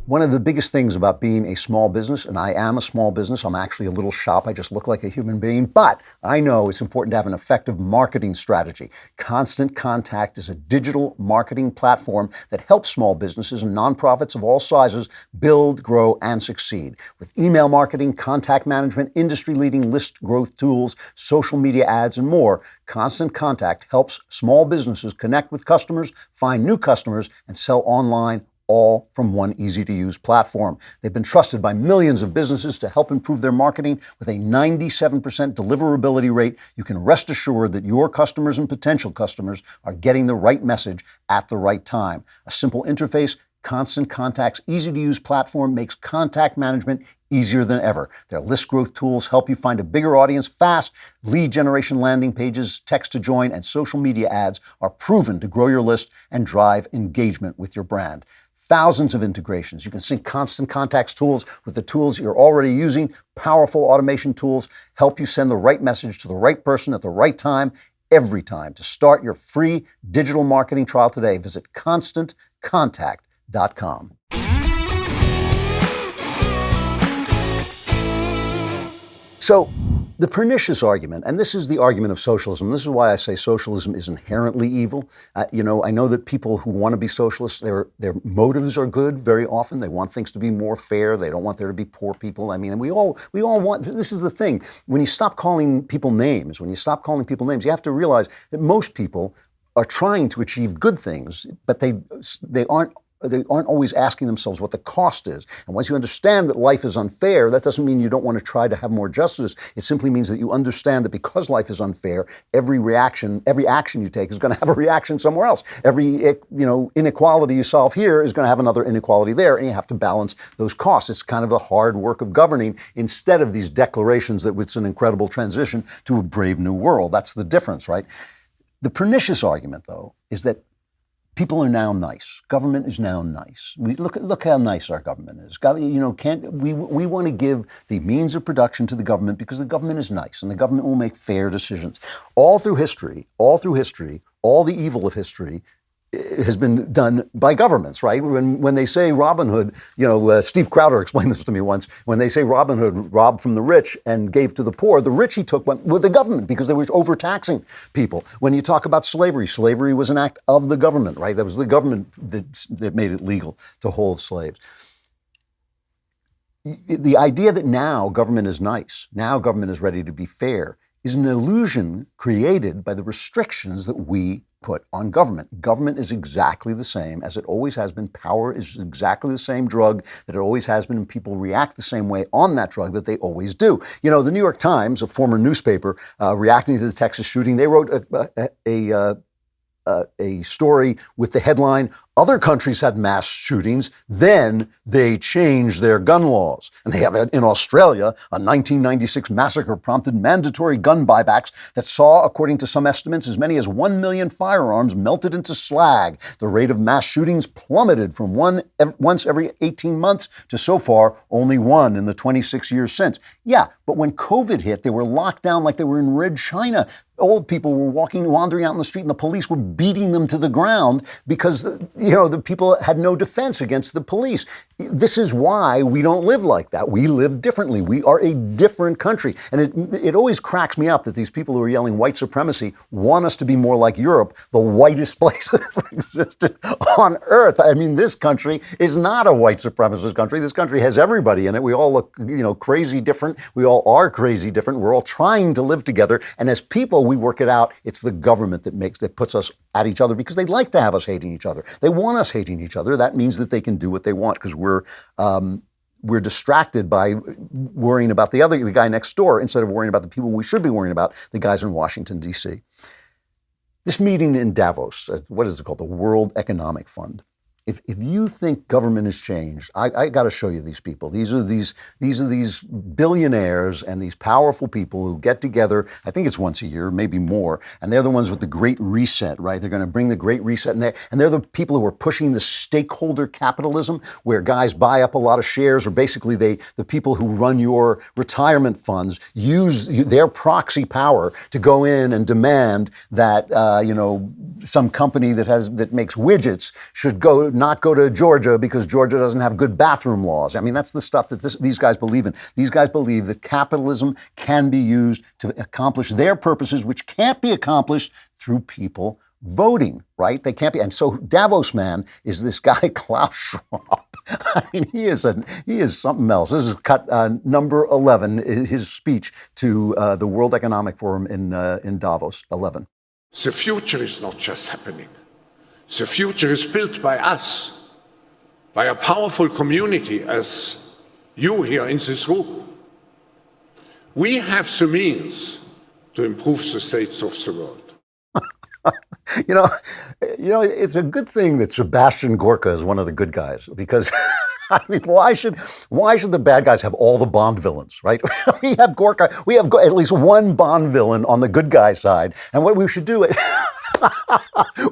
One of the biggest things about being a small business, and I am a small business, I'm actually a little shop, I just look like a human being, but I know it's important to have an effective marketing strategy. Constant Contact is a digital marketing platform that helps small businesses and nonprofits of all sizes build, grow, and succeed. With email marketing, contact management, industry-leading list growth tools, social media ads, and more, Constant Contact helps small businesses connect with customers, find new customers, and sell online, all from one easy-to-use platform. They've been trusted by millions of businesses to help improve their marketing with a 97% deliverability rate. You can rest assured that your customers and potential customers are getting the right message at the right time. A simple interface, Constant Contact's easy-to-use platform makes contact management easier than ever. Their list growth tools help you find a bigger audience fast. Lead generation landing pages, text to join, and social media ads are proven to grow your list and drive engagement with your brand. Thousands of integrations. You can sync Constant Contact's tools with the tools you're already using. Powerful automation tools help you send the right message to the right person at the right time, every time. To start your free digital marketing trial today, visit ConstantContact.com. So, the pernicious argument, and this is the argument of socialism, this is why I say socialism is inherently evil. I know that people who want to be socialists, their motives are good very often. They want things to be more fair. They don't want there to be poor people. I mean, and we all want, this is the thing. When you stop calling people names, you have to realize that most people are trying to achieve good things, but they aren't always asking themselves what the cost is. And once you understand that life is unfair, that doesn't mean you don't want to try to have more justice. It simply means that you understand that because life is unfair, every action you take is going to have a reaction somewhere else. Every inequality you solve here is going to have another inequality there, and you have to balance those costs. It's kind of the hard work of governing instead of these declarations that it's an incredible transition to a brave new world. That's the difference, right? The pernicious argument, though, is that people are now nice. Government is now nice. Look how nice our government is. We want to give the means of production to the government because the government is nice and the government will make fair decisions. All through history, all the evil of history has been done by governments, right? When they say Robin Hood, Steve Crowder explained this to me once. When they say Robin Hood robbed from the rich and gave to the poor, the rich he took went with the government because they were overtaxing people. When you talk about slavery was an act of the government, right? That was the government that made it legal to hold slaves. The idea that now government is nice, now government is ready to be fair, is an illusion created by the restrictions that we put on government. Government is exactly the same as it always has been. Power is exactly the same drug that it always has been, and people react the same way on that drug that they always do. The New York Times, a former newspaper, reacting to the Texas shooting, they wrote a story with the headline, "Other countries had mass shootings, then they changed their gun laws." And they have in Australia, a 1996 massacre prompted mandatory gun buybacks that saw, according to some estimates, as many as 1 million firearms melted into slag. The rate of mass shootings plummeted from once every 18 months to so far only one in the 26 years since. Yeah, but when COVID hit, they were locked down like they were in Red China. Old people were wandering out in the street, and the police were beating them to the ground because, the people had no defense against the police. This is why we don't live like that. We live differently. We are a different country. And it always cracks me up that these people who are yelling white supremacy want us to be more like Europe, the whitest place that ever existed on earth. I mean, this country is not a white supremacist country. This country has everybody in it. We all look, crazy different. We all are crazy different. We're all trying to live together. And as people, we work it out. It's the government that puts us at each other because they like to have us hating each other. They want us hating each other. That means that they can do what they want because we're distracted by worrying about the guy next door instead of worrying about the people we should be worrying about, the guys in Washington, D.C. This meeting in Davos, what is it called? The World Economic Fund. if you think government has changed, I got to show you these people. These are these billionaires and these powerful people who get together. I think it's once a year, maybe more, and they're the ones with the Great Reset, right? They're going to bring the Great Reset, and they're the people who are pushing the stakeholder capitalism, where guys buy up a lot of shares, or basically the people who run your retirement funds use their proxy power to go in and demand that some company that makes widgets should not go to Georgia because Georgia doesn't have good bathroom laws. I mean, that's the stuff that these guys believe in. These guys believe that capitalism can be used to accomplish their purposes, which can't be accomplished through people voting, right? They can't be. And so Davos man is this guy, Klaus Schwab. I mean, he is something else. This is cut number 11, his speech to the World Economic Forum in Davos, 11. The future is not just happening. The future is built by us, by a powerful community as you here in this room. We have the means to improve the state of the world. It's a good thing that Sebastian Gorka is one of the good guys, because I mean, why should the bad guys have all the Bond villains, right? We have Gorka. We have at least one Bond villain on the good guy side, and what we should do is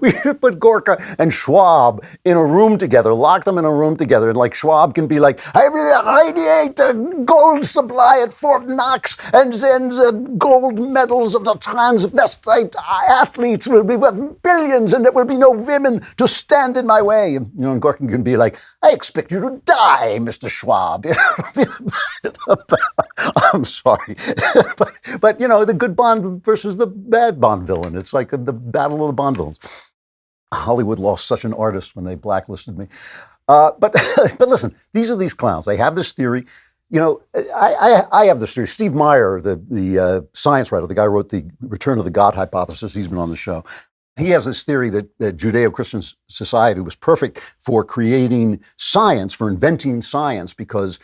we should put Gorka and Schwab in a room together, lock them in a room together, and like Schwab can be like, I radiate the gold supply at Fort Knox, and then the gold medals of the transvestite athletes will be worth billions, and there will be no women to stand in my way. And Gorka can be like, I expect you to die, Mr. Schwab. I'm sorry. but the good Bond versus the bad Bond villain. It's like the battle of the Bond villains. Hollywood lost such an artist when they blacklisted me. But listen, these are these clowns. They have this theory. I have this theory. Steve Meyer, the science writer, the guy who wrote the Return of the God hypothesis, he's been on the show. He has this theory that Judeo-Christian society was perfect for creating science, for inventing science, because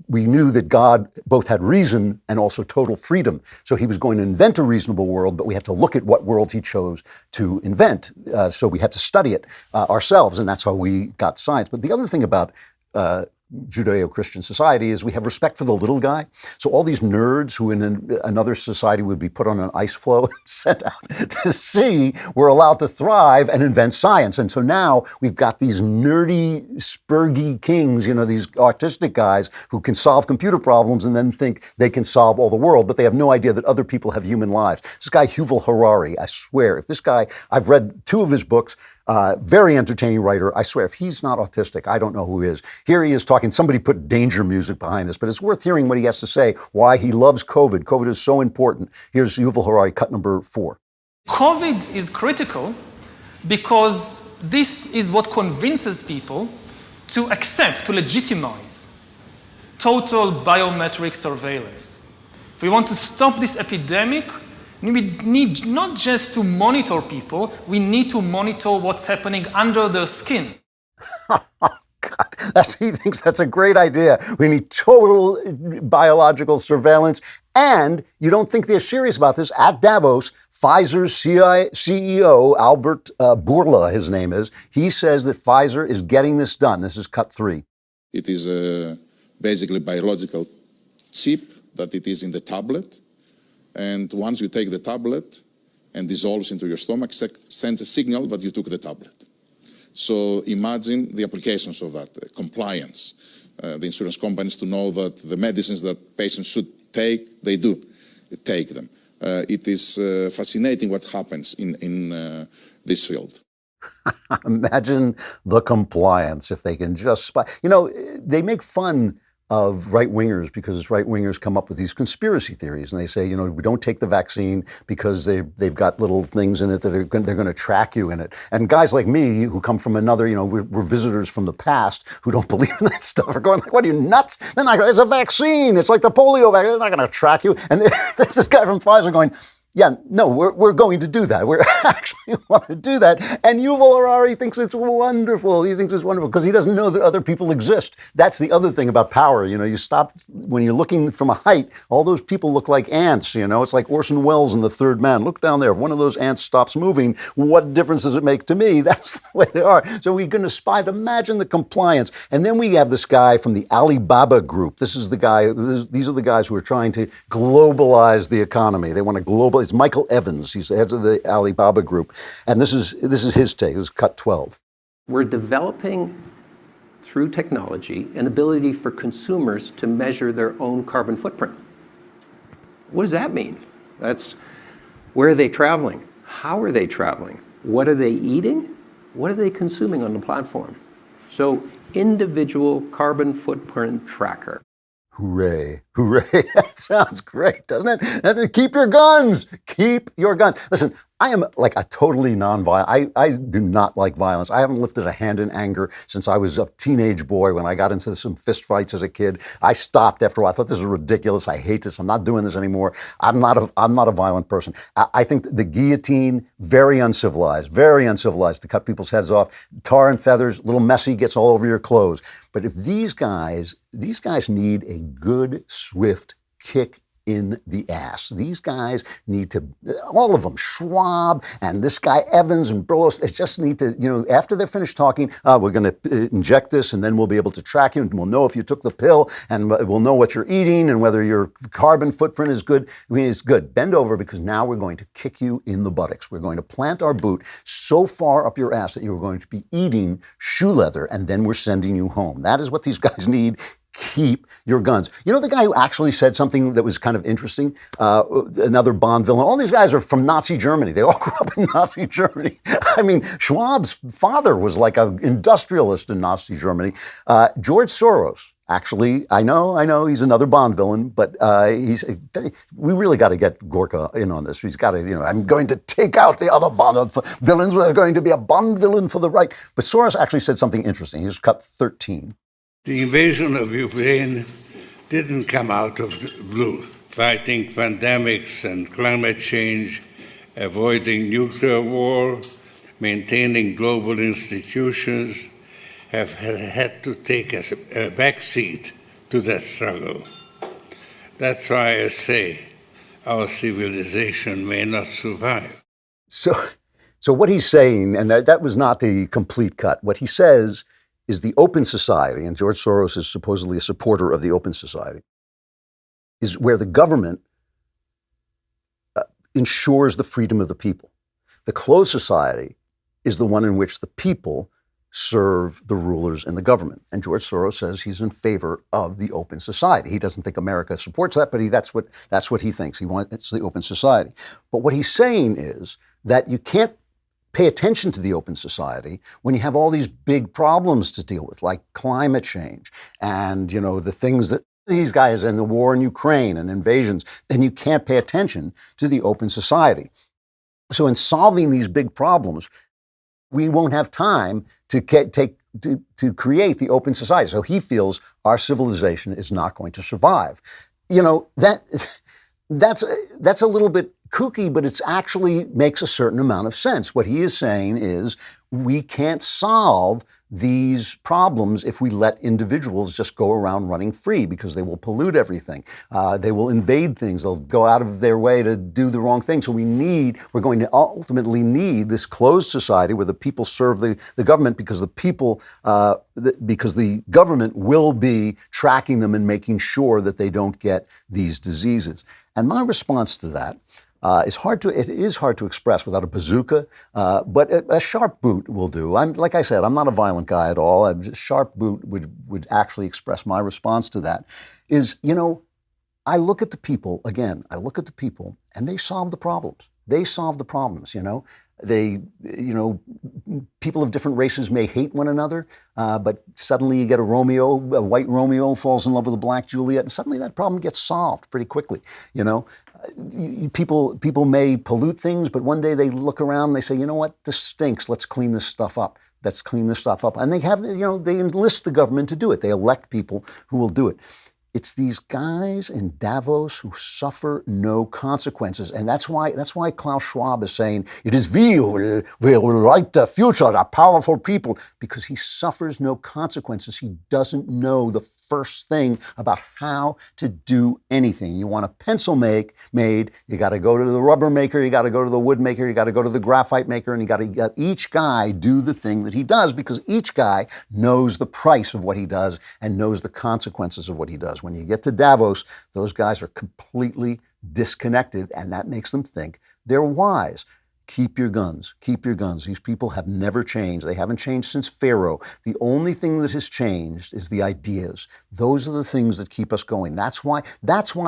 we knew that God both had reason and also total freedom. So he was going to invent a reasonable world, but we had to look at what world he chose to invent. So we had to study it ourselves, and that's how we got science. But the other thing about Judeo-Christian society is we have respect for the little guy. So all these nerds who in another society would be put on an ice floe and sent out to sea were allowed to thrive and invent science. And so now we've got these nerdy, spurgy kings, these autistic guys who can solve computer problems and then think they can solve all the world, but they have no idea that other people have human lives. This guy, Yuval Harari, I swear, if this guy, I've read 2 of his books, very entertaining writer. I swear, if he's not autistic, I don't know who is. Here he is talking. Somebody put danger music behind this, but it's worth hearing what he has to say, why he loves COVID. COVID is so important. Here's Yuval Harari, cut number 4. COVID is critical because this is what convinces people to accept, to legitimize total biometric surveillance. If we want to stop this epidemic, we need not just to monitor people, we need to monitor what's happening under their skin. God, he thinks that's a great idea. We need total biological surveillance. And you don't think they're serious about this. At Davos, Pfizer's CEO, Albert Bourla, his name is, he says that Pfizer is getting this done. This is cut 3. It is basically biological chip that it is in the tablet. And once you take the tablet and dissolves into your stomach, sends a signal that you took the tablet. So imagine the applications of that, compliance. The insurance companies to know that the medicines that patients should take, they do take them. It is fascinating what happens in this field. Imagine the compliance if they can just spy. They make fun of right-wingers because right-wingers come up with these conspiracy theories, and they say, we don't take the vaccine because they've got little things in it that they're going to track you in it. And guys like me who come from another, we're visitors from the past who don't believe in that stuff are going like, what are you, nuts? It's a vaccine. It's like the polio vaccine. They're not going to track you. And there's this guy from Pfizer going, yeah, no, we're going to do that. We're actually want to do that. And Yuval Harari thinks it's wonderful. He thinks it's wonderful because he doesn't know that other people exist. That's the other thing about power. You know, you stop, when you're looking from a height, all those people look like ants, you know. It's like Orson Welles in The Third Man. Look down there. If one of those ants stops moving, what difference does it make to me? That's the way they are. So we're going to spy. Imagine the compliance. And then we have this guy from the Alibaba group. This is the guy, these are the guys who are trying to globalize the economy. They want to globalize. It's Michael Evans. He's the head of the Alibaba group. And this is his take. This is cut 12. We're developing, through technology, an ability for consumers to measure their own carbon footprint. What does that mean? That's, where are they traveling? How are they traveling? What are they eating? What are they consuming on the platform? So, individual carbon footprint tracker. Hooray, hooray. That sounds great, doesn't it? And keep your guns. Keep your guns. Listen, I am like a totally non-violent. I do not like violence. I haven't lifted a hand in anger since I was a teenage boy when I got into some fist fights as a kid. I stopped after a while. I thought this was ridiculous. I hate this. I'm not doing this anymore. I'm not a violent person. I think the guillotine, very uncivilized to cut people's heads off. Tar and feathers, a little messy, gets all over your clothes. But if these guys need a good, swift kick in the ass. These guys need to, all of them, Schwab and this guy Evans and Burles, they just need to, you know, after they're finished talking, we're going to inject this and then we'll be able to track you and we'll know if you took the pill and we'll know what you're eating and whether your carbon footprint is good. I mean, it's good. Bend over because now we're going to kick you in the buttocks. We're going to plant our boot so far up your ass that you're going to be eating shoe leather and then we're sending you home. That is what these guys need. Keep your guns. You know the guy who actually said something that was kind of interesting? Another Bond villain. All these guys are from Nazi Germany. They all grew up in Nazi Germany. I mean, Schwab's father was like an industrialist in Nazi Germany. George Soros, actually, I know he's another Bond villain, but we really got to get Gorka in on this. He's got to, you know, I'm going to take out the other Bond villains. We're going to be a Bond villain for the right. But Soros actually said something interesting. He's cut 13. The invasion of Ukraine didn't come out of the blue. Fighting pandemics and climate change, avoiding nuclear war, maintaining global institutions have had to take a backseat to that struggle. That's why I say our civilization may not survive. So what he's saying, and that was not the complete cut, what he says is the open society, and George Soros is supposedly a supporter of the open society, is where the government ensures the freedom of the people. The closed society is the one in which the people serve the rulers and the government. And George Soros says he's in favor of the open society. He doesn't think America supports that, but that's what he thinks. He wants it's the open society. But what he's saying is that you can't pay attention to the open society when you have all these big problems to deal with, like climate change and, you know, the things that these guys in the war in Ukraine and invasions, then you can't pay attention to the open society. So in solving these big problems, we won't have time to create the open society. So he feels our civilization is not going to survive. You know, that's a little bit kooky, but it actually makes a certain amount of sense. What he is saying is we can't solve these problems if we let individuals just go around running free because they will pollute everything. They will invade things. They'll go out of their way to do the wrong thing. So we're going to ultimately need this closed society where the people serve the government because because the government will be tracking them and making sure that they don't get these diseases. And my response to that it is hard to express without a bazooka, but a sharp boot will do. Like I said, I'm not a violent guy at all. A sharp boot would actually express my response to that. Is, you know, I look at the people, and they solve the problems. They solve the problems, you know. People of different races may hate one another, but suddenly you get a white Romeo falls in love with a black Juliet, and suddenly that problem gets solved pretty quickly, you know. People may pollute things, but one day they look around and they say, you know what, this stinks. Let's clean this stuff up. And they have, they enlist the government to do it. They elect people who will do it. It's these guys in Davos who suffer no consequences. And that's why Klaus Schwab is saying, it is we who will write the future, the powerful people, because he suffers no consequences. He doesn't know the first thing about how to do anything. You want a pencil made, you got to go to the rubber maker, you got to go to the wood maker, you got to go to the graphite maker, and you got to let each guy do the thing that he does, because each guy knows the price of what he does and knows the consequences of what he does. When you get to Davos, those guys are completely disconnected, and that makes them think they're wise. Keep your guns. Keep your guns. These people have never changed. They haven't changed since Pharaoh. The only thing that has changed is the ideas. Those are the things that keep us going. That's why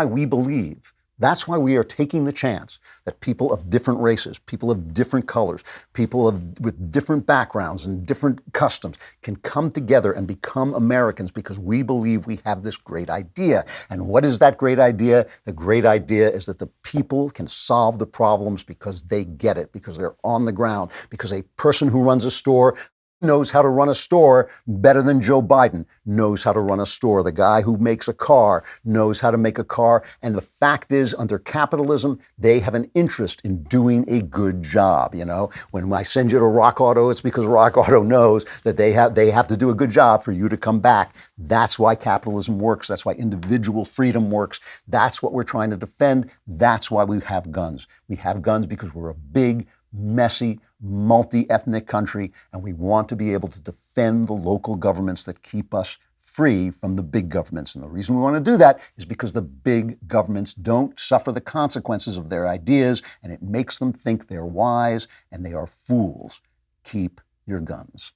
we believe. That's why we are taking the chance that people of different races, people of different colors, people with different backgrounds and different customs can come together and become Americans, because we believe we have this great idea. And what is that great idea? The great idea is that the people can solve the problems because they get it, because they're on the ground, because a person who runs a store knows how to run a store better than Joe Biden knows how to run a store. The guy who makes a car knows how to make a car. And the fact is, under capitalism, they have an interest in doing a good job. You know, when I send you to RockAuto, it's because RockAuto knows that they have to do a good job for you to come back. That's why capitalism works. That's why individual freedom works. That's what we're trying to defend. That's why we have guns. We have guns because we're a big, messy, multi-ethnic country, and we want to be able to defend the local governments that keep us free from the big governments. And the reason we want to do that is because the big governments don't suffer the consequences of their ideas, and it makes them think they're wise, and they are fools. Keep your guns.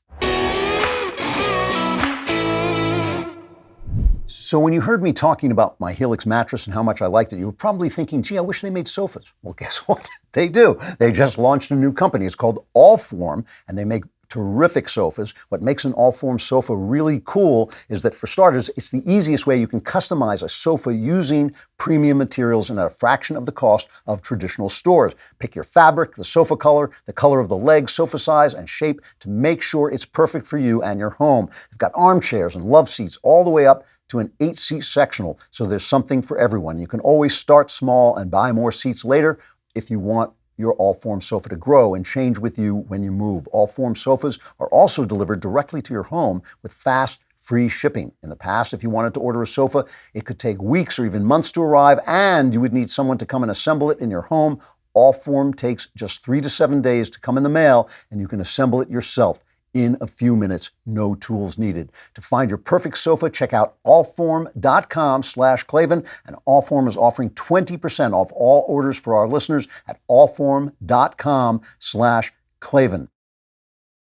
So when you heard me talking about my Helix mattress and how much I liked it, you were probably thinking, gee, I wish they made sofas. Well, guess what? They do. They just launched a new company. It's called Allform, and they make terrific sofas. What makes an Allform sofa really cool is that, for starters, it's the easiest way you can customize a sofa using premium materials and at a fraction of the cost of traditional stores. Pick your fabric, the sofa color, the color of the legs, sofa size, and shape to make sure it's perfect for you and your home. They've got armchairs and love seats all the way up to an 8-seat sectional, so there's something for everyone. You can always start small and buy more seats later if you want your Allform sofa to grow and change with you when you move. Allform sofas are also delivered directly to your home with fast, free shipping. In the past, if you wanted to order a sofa, it could take weeks or even months to arrive, and you would need someone to come and assemble it in your home. Allform takes just 3 to 7 days to come in the mail, and you can assemble it yourself in a few minutes, no tools needed. To find your perfect sofa, check out allform.com/Klavan, and Allform is offering 20% off all orders for our listeners at allform.com/Klavan.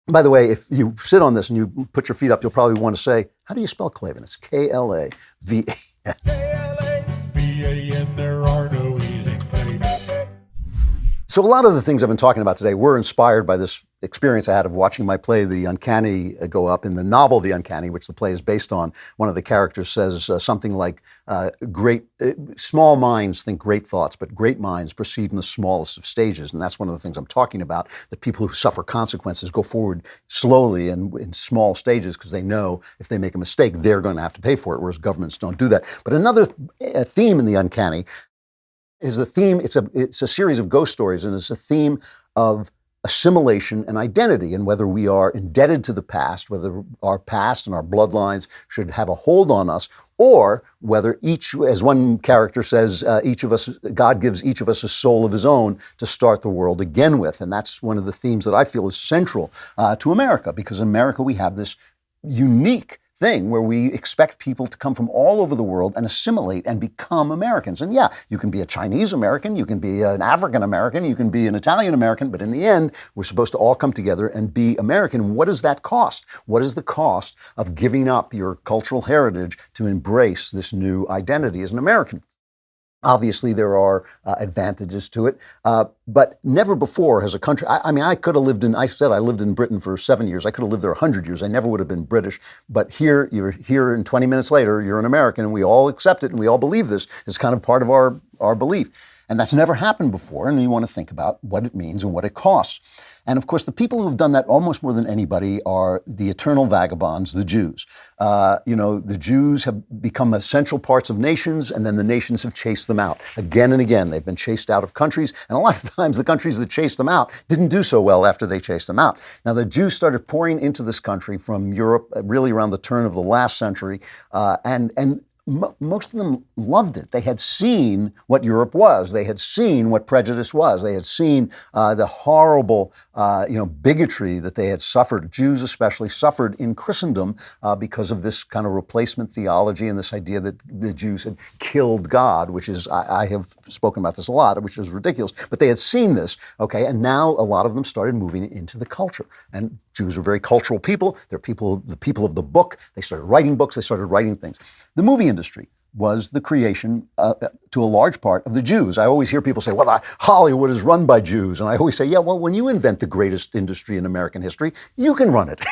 By the way, if you sit on this and you put your feet up, you'll probably want to say, how do you spell Klavan? It's Klavan. Klavan, there are no easy Klavan. So a lot of the things I've been talking about today were inspired by this experience I had of watching my play, The Uncanny, go up. In the novel, The Uncanny, which the play is based on, one of the characters says something like, small minds think great thoughts, but great minds proceed in the smallest of stages. And that's one of the things I'm talking about, that people who suffer consequences go forward slowly and in small stages because they know if they make a mistake, they're going to have to pay for it, whereas governments don't do that. But another theme in The Uncanny is a theme, it's a series of ghost stories, and it's a theme of assimilation and identity, and whether we are indebted to the past, whether our past and our bloodlines should have a hold on us, or whether each, as one character says, each of us, God gives each of us a soul of his own to start the world again with. And that's one of the themes that I feel is central to America, because in America we have this unique thing where we expect people to come from all over the world and assimilate and become Americans. And yeah, you can be a Chinese American, you can be an African American, you can be an Italian American, but in the end, we're supposed to all come together and be American. What does that cost? What is the cost of giving up your cultural heritage to embrace this new identity as an American? Obviously, there are advantages to it, but never before has a country, I could have lived I lived in Britain for 7 years. I could have lived there 100 years. I never would have been British. But here, you're here, and 20 minutes later, you're an American, and we all accept it, and we all believe this. It's kind of part of our belief. And that's never happened before, and you want to think about what it means and what it costs. And of course, the people who have done that almost more than anybody are the eternal vagabonds, the Jews. The Jews have become essential parts of nations, and then the nations have chased them out. Again and again, they've been chased out of countries, and a lot of times the countries that chased them out didn't do so well after they chased them out. Now, the Jews started pouring into this country from Europe really around the turn of the last century, and most of them loved it. They had seen what Europe was. They had seen what prejudice was. They had seen the horrible, bigotry that they had suffered. Jews especially suffered in Christendom because of this kind of replacement theology and this idea that the Jews had killed God, which is, I have spoken about this a lot, which is ridiculous. But they had seen this, okay, and now a lot of them started moving into the culture. And Jews are very cultural people. They're the people of the book. They started writing books. They started writing things. The movie industry was the creation, to a large part, of the Jews. I always hear people say, well, Hollywood is run by Jews. And I always say, yeah, well, when you invent the greatest industry in American history, you can run it.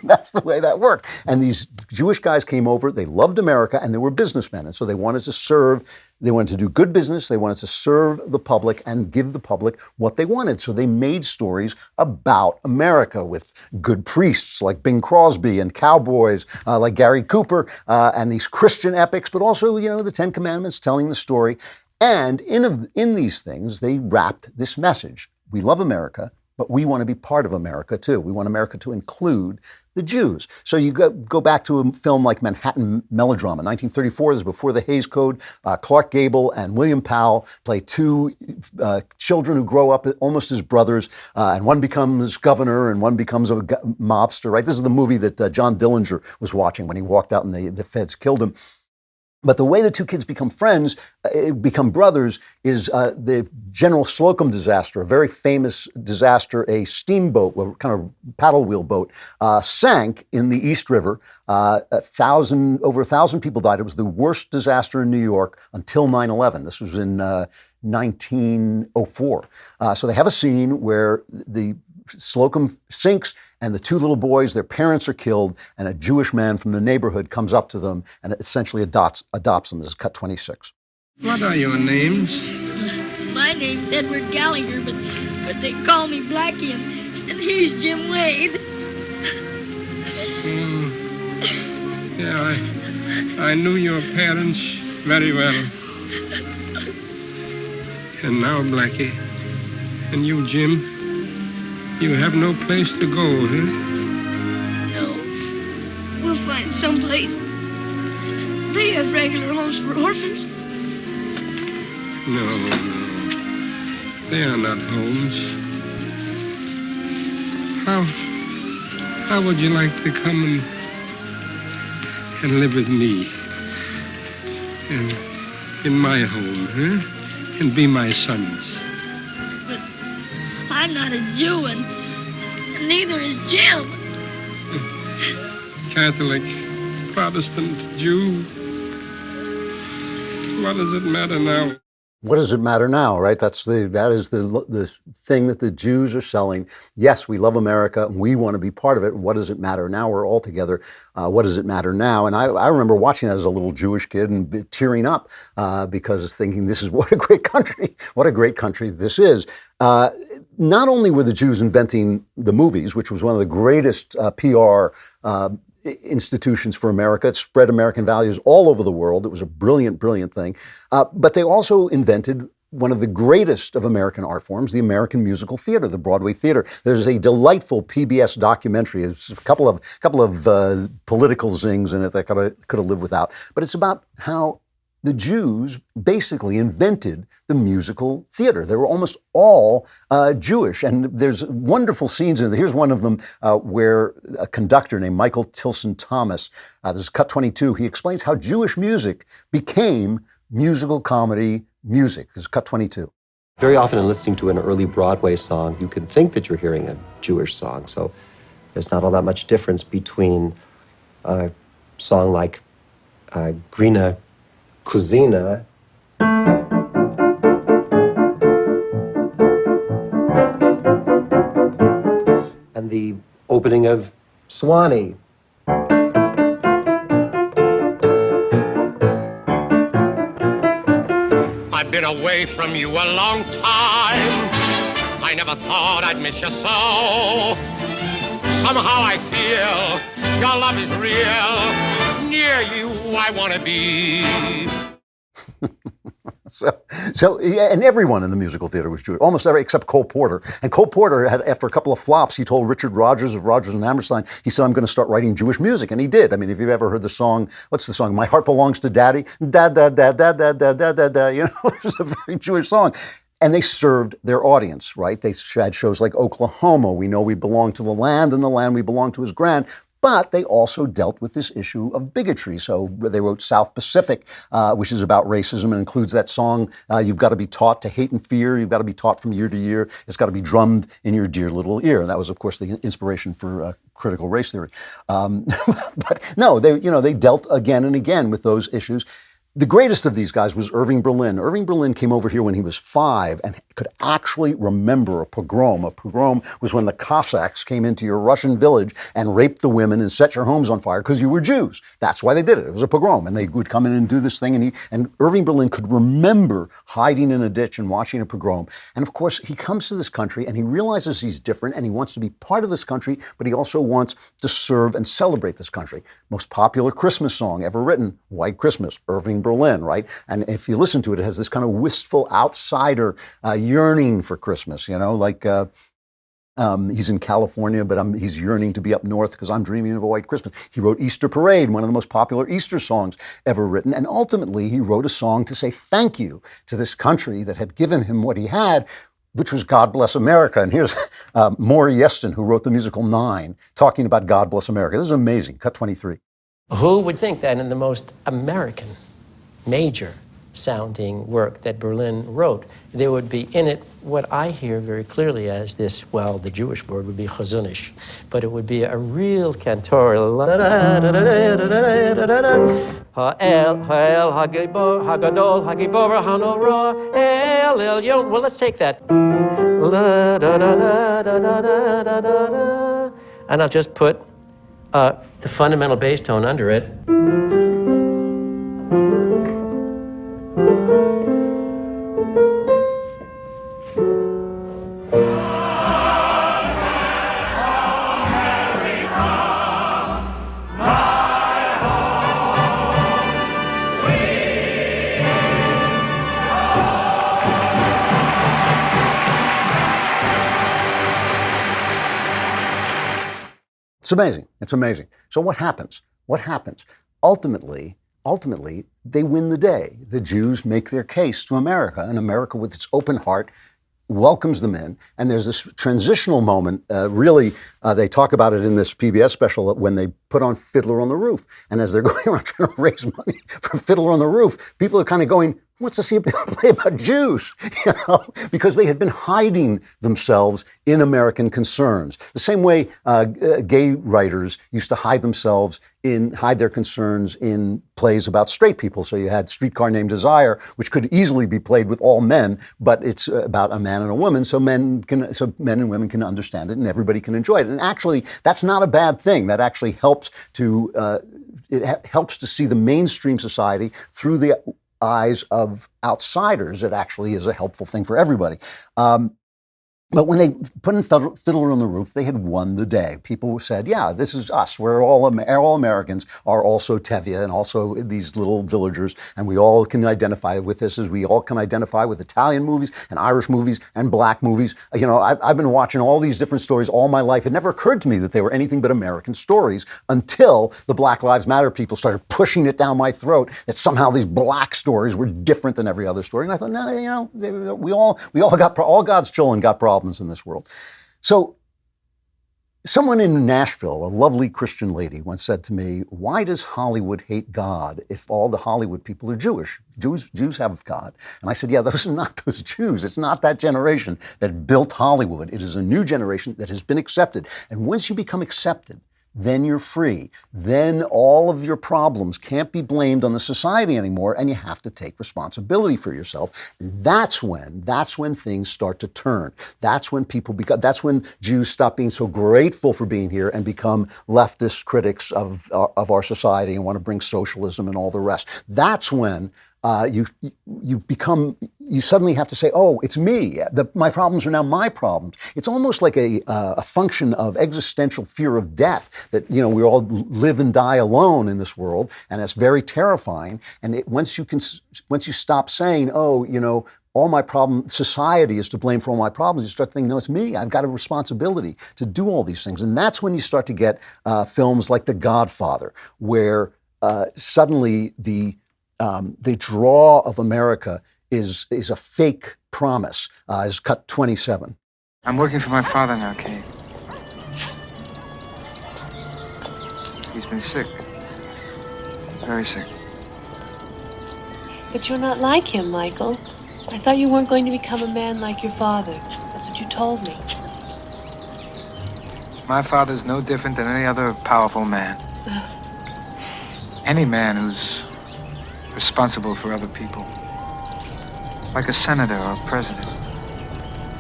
That's the way that worked. And these Jewish guys came over, they loved America, and they were businessmen. And so they wanted to serve, they wanted to do good business, they wanted to serve the public and give the public what they wanted. So they made stories about America with good priests like Bing Crosby and cowboys like Gary Cooper and these Christian epics, but also, the Ten Commandments telling the story. And in these things, they wrapped this message. We love America, but we want to be part of America too. We want America to include the Jews. So you go back to a film like Manhattan Melodrama, 1934. This is before the Hays Code. Clark Gable and William Powell play two children who grow up almost as brothers, and one becomes governor and one becomes a mobster, right? This is the movie that John Dillinger was watching when he walked out and the feds killed him. But the way the two kids become friends, become brothers, is the General Slocum disaster, a very famous disaster. A steamboat, a kind of paddle wheel boat, sank in the East River. Over 1,000 people died. It was the worst disaster in New York until 9/11. This was in 1904. So they have a scene where the Slocum sinks, and the two little boys, their parents are killed, and a Jewish man from the neighborhood comes up to them and essentially adopts them. This is cut 26. What are your names? My name's Edward Gallagher, but they call me Blackie, and he's Jim Wade. Yeah, I knew your parents very well. And now, Blackie, and you, Jim, you have no place to go, huh? No. We'll find someplace. They have regular homes for orphans. No. They are not homes. How would you like to come and live with me? In my home, huh? And be my sons. I'm not a Jew, and neither is Jim. Catholic, Protestant, Jew. What does it matter now? What does it matter now, right? That is the thing that the Jews are selling. Yes, we love America, and we want to be part of it. And what does it matter now? We're all together. What does it matter now? And I remember watching that as a little Jewish kid and tearing up because thinking, this is what a great country. What a great country this is. Not only were the Jews inventing the movies, which was one of the greatest PR institutions for America. It spread American values all over the world. It was a brilliant, brilliant thing. But they also invented one of the greatest of American art forms, the American musical theater, the Broadway theater. There's a delightful PBS documentary. It's a couple of political zings in it that could have lived without. But it's about how the Jews basically invented the musical theater. They were almost all Jewish. And there's wonderful scenes in it. Here's one of them where a conductor named Michael Tilson Thomas, this is cut 22, he explains how Jewish music became musical comedy music. This is cut 22. Very often in listening to an early Broadway song, you could think that you're hearing a Jewish song. So there's not all that much difference between a song like Grina Kuzina and the opening of Swanee. I've been away from you a long time. My I never thought I'd miss you so. Somehow I feel your love is real. Near you I want to be. So yeah, and everyone in the musical theater was Jewish, almost every, except Cole Porter. And Cole Porter had, after a couple of flops, he told Richard Rodgers of Rodgers and Hammerstein, he said, I'm going to start writing Jewish music. And he did. I mean, if you've ever heard the song, what's the song? My Heart Belongs to Daddy. Da, da, da, da, da, da, da, da, da. You know, it's a very Jewish song. And they served their audience, right? They had shows like Oklahoma. We know we belong to the land, and the land we belong to is grand. But they also dealt with this issue of bigotry. So they wrote South Pacific, which is about racism and includes that song, you've got to be taught to hate and fear. You've got to be taught from year to year. It's got to be drummed in your dear little ear. And that was, of course, the inspiration for critical race theory. But no, they dealt again and again with those issues. The greatest of these guys was Irving Berlin. Irving Berlin came over here when he was 5 and could actually remember a pogrom. A pogrom was when the Cossacks came into your Russian village and raped the women and set your homes on fire because you were Jews. That's why they did it. It was a pogrom. And they would come in and do this thing. And Irving Berlin could remember hiding in a ditch and watching a pogrom. And of course, he comes to this country and he realizes he's different and he wants to be part of this country, but he also wants to serve and celebrate this country. Most popular Christmas song ever written, White Christmas, Irving Berlin, right? And if you listen to it, it has this kind of wistful outsider yearning for Christmas, you know, like he's in California, but he's yearning to be up north because I'm dreaming of a white Christmas. He wrote Easter Parade, one of the most popular Easter songs ever written. And ultimately, he wrote a song to say thank you to this country that had given him what he had, which was God Bless America. And here's Maury Yeston, who wrote the musical 9, talking about God Bless America. This is amazing. Cut 23. Who would think that in the most American, major sounding work that Berlin wrote, there would be in it what I hear very clearly as this, well, the Jewish word would be chazonish, but it would be a real cantor. Well, let's take that. And I'll just put the fundamental bass tone under it. It's amazing. It's amazing. So what happens? What happens? Ultimately, they win the day. The Jews make their case to America, and America, with its open heart, welcomes them in. And there's this transitional moment. They talk about it in this PBS special when they put on Fiddler on the Roof. And as they're going around trying to raise money for Fiddler on the Roof, people are kind of going, what's this play about Jews? You know, because they had been hiding themselves in American concerns. The same way gay writers used to hide their concerns in plays about straight people. So you had Streetcar Named Desire, which could easily be played with all men, but it's about a man and a woman, so men and women can understand it and everybody can enjoy it. And actually, that's not a bad thing. That actually helps to helps to see the mainstream society through the eyes of outsiders. It actually is a helpful thing for everybody. But when they put in Fiddler on the Roof, they had won the day. People said, yeah, this is us. We're all Americans are also Tevye and also these little villagers, and we all can identify with this as we all can identify with Italian movies and Irish movies and black movies. You know, I've been watching all these different stories all my life. It never occurred to me that they were anything but American stories until the Black Lives Matter people started pushing it down my throat that somehow these black stories were different than every other story. And I thought, no, you know, we all got all God's children got problems in this world. So someone in Nashville, a lovely Christian lady, once said to me, why does Hollywood hate God if all the Hollywood people are Jewish? Jews have God. And I said, yeah, those are not those Jews. It's not that generation that built Hollywood. It is a new generation that has been accepted. And once you become accepted, then you're free. Then all of your problems can't be blamed on the society anymore, and you have to take responsibility for yourself. And that's when things start to turn. That's when that's when Jews stop being so grateful for being here and become leftist critics of our society and want to bring socialism and all the rest. That's when you suddenly have to say, oh, it's me. My problems are now my problems. It's almost like a function of existential fear of death, that, we all live and die alone in this world, and that's very terrifying. And once you stop saying, oh, all my problems, society is to blame for all my problems, you start thinking, no, it's me. I've got a responsibility to do all these things. And that's when you start to get films like The Godfather, where suddenly the draw of America is a fake promise, is cut 27. I'm working for my father now, Kate. He's been sick. Very sick. But you're not like him, Michael. I thought you weren't going to become a man like your father. That's what you told me. My father's no different than any other powerful man. Any man who's responsible for other people. Like a senator or a president.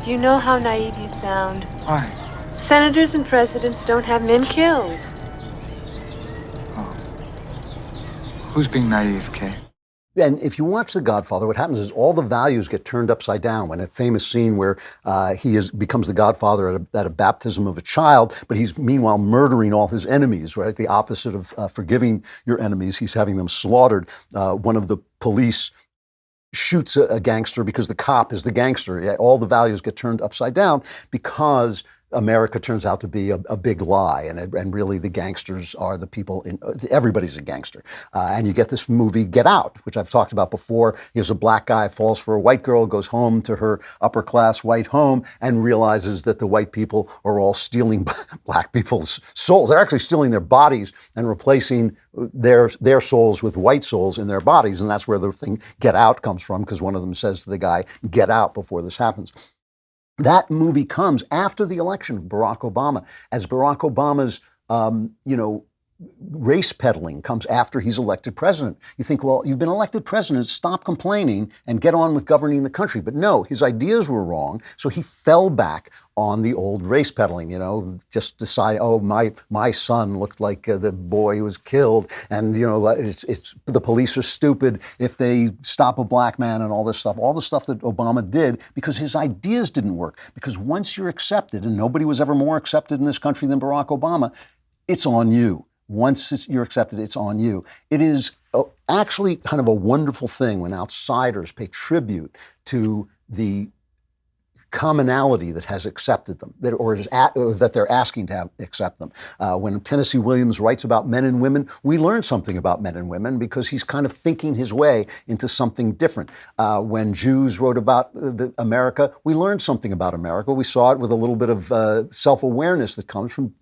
Do you know how naive you sound? Why? Senators and presidents don't have men killed. Oh. Who's being naive, Kay? And if you watch The Godfather, what happens is all the values get turned upside down. When a famous scene where he becomes the godfather at a baptism of a child, but he's meanwhile murdering all his enemies, right? The opposite of forgiving your enemies, he's having them slaughtered. One of the police shoots a gangster because the cop is the gangster. All the values get turned upside down because America turns out to be a big lie, and really the gangsters are the people. Everybody's a gangster, and you get this movie Get Out, which I've talked about before. Here's a black guy, falls for a white girl, goes home to her upper class white home, and realizes that the white people are all stealing black people's souls. They're actually stealing their bodies and replacing their souls with white souls in their bodies, and that's where the thing Get Out comes from, because one of them says to the guy, "Get out" before this happens. That movie comes after the election of Barack Obama, as Barack Obama's, race peddling comes after he's elected president. You think, well, you've been elected president, stop complaining and get on with governing the country. But no, his ideas were wrong, so he fell back on the old race peddling, just decide, oh, my son looked like the boy who was killed, and, it's the police are stupid if they stop a black man, and all the stuff that Obama did, because his ideas didn't work. Because once you're accepted, and nobody was ever more accepted in this country than Barack Obama, it's on you. Once you're accepted, it's on you. It is actually kind of a wonderful thing when outsiders pay tribute to the commonality that has accepted them, that they're asking to accept them. When Tennessee Williams writes about men and women, we learn something about men and women because he's kind of thinking his way into something different. When Jews wrote about America, we learned something about America. We saw it with a little bit of self-awareness that comes from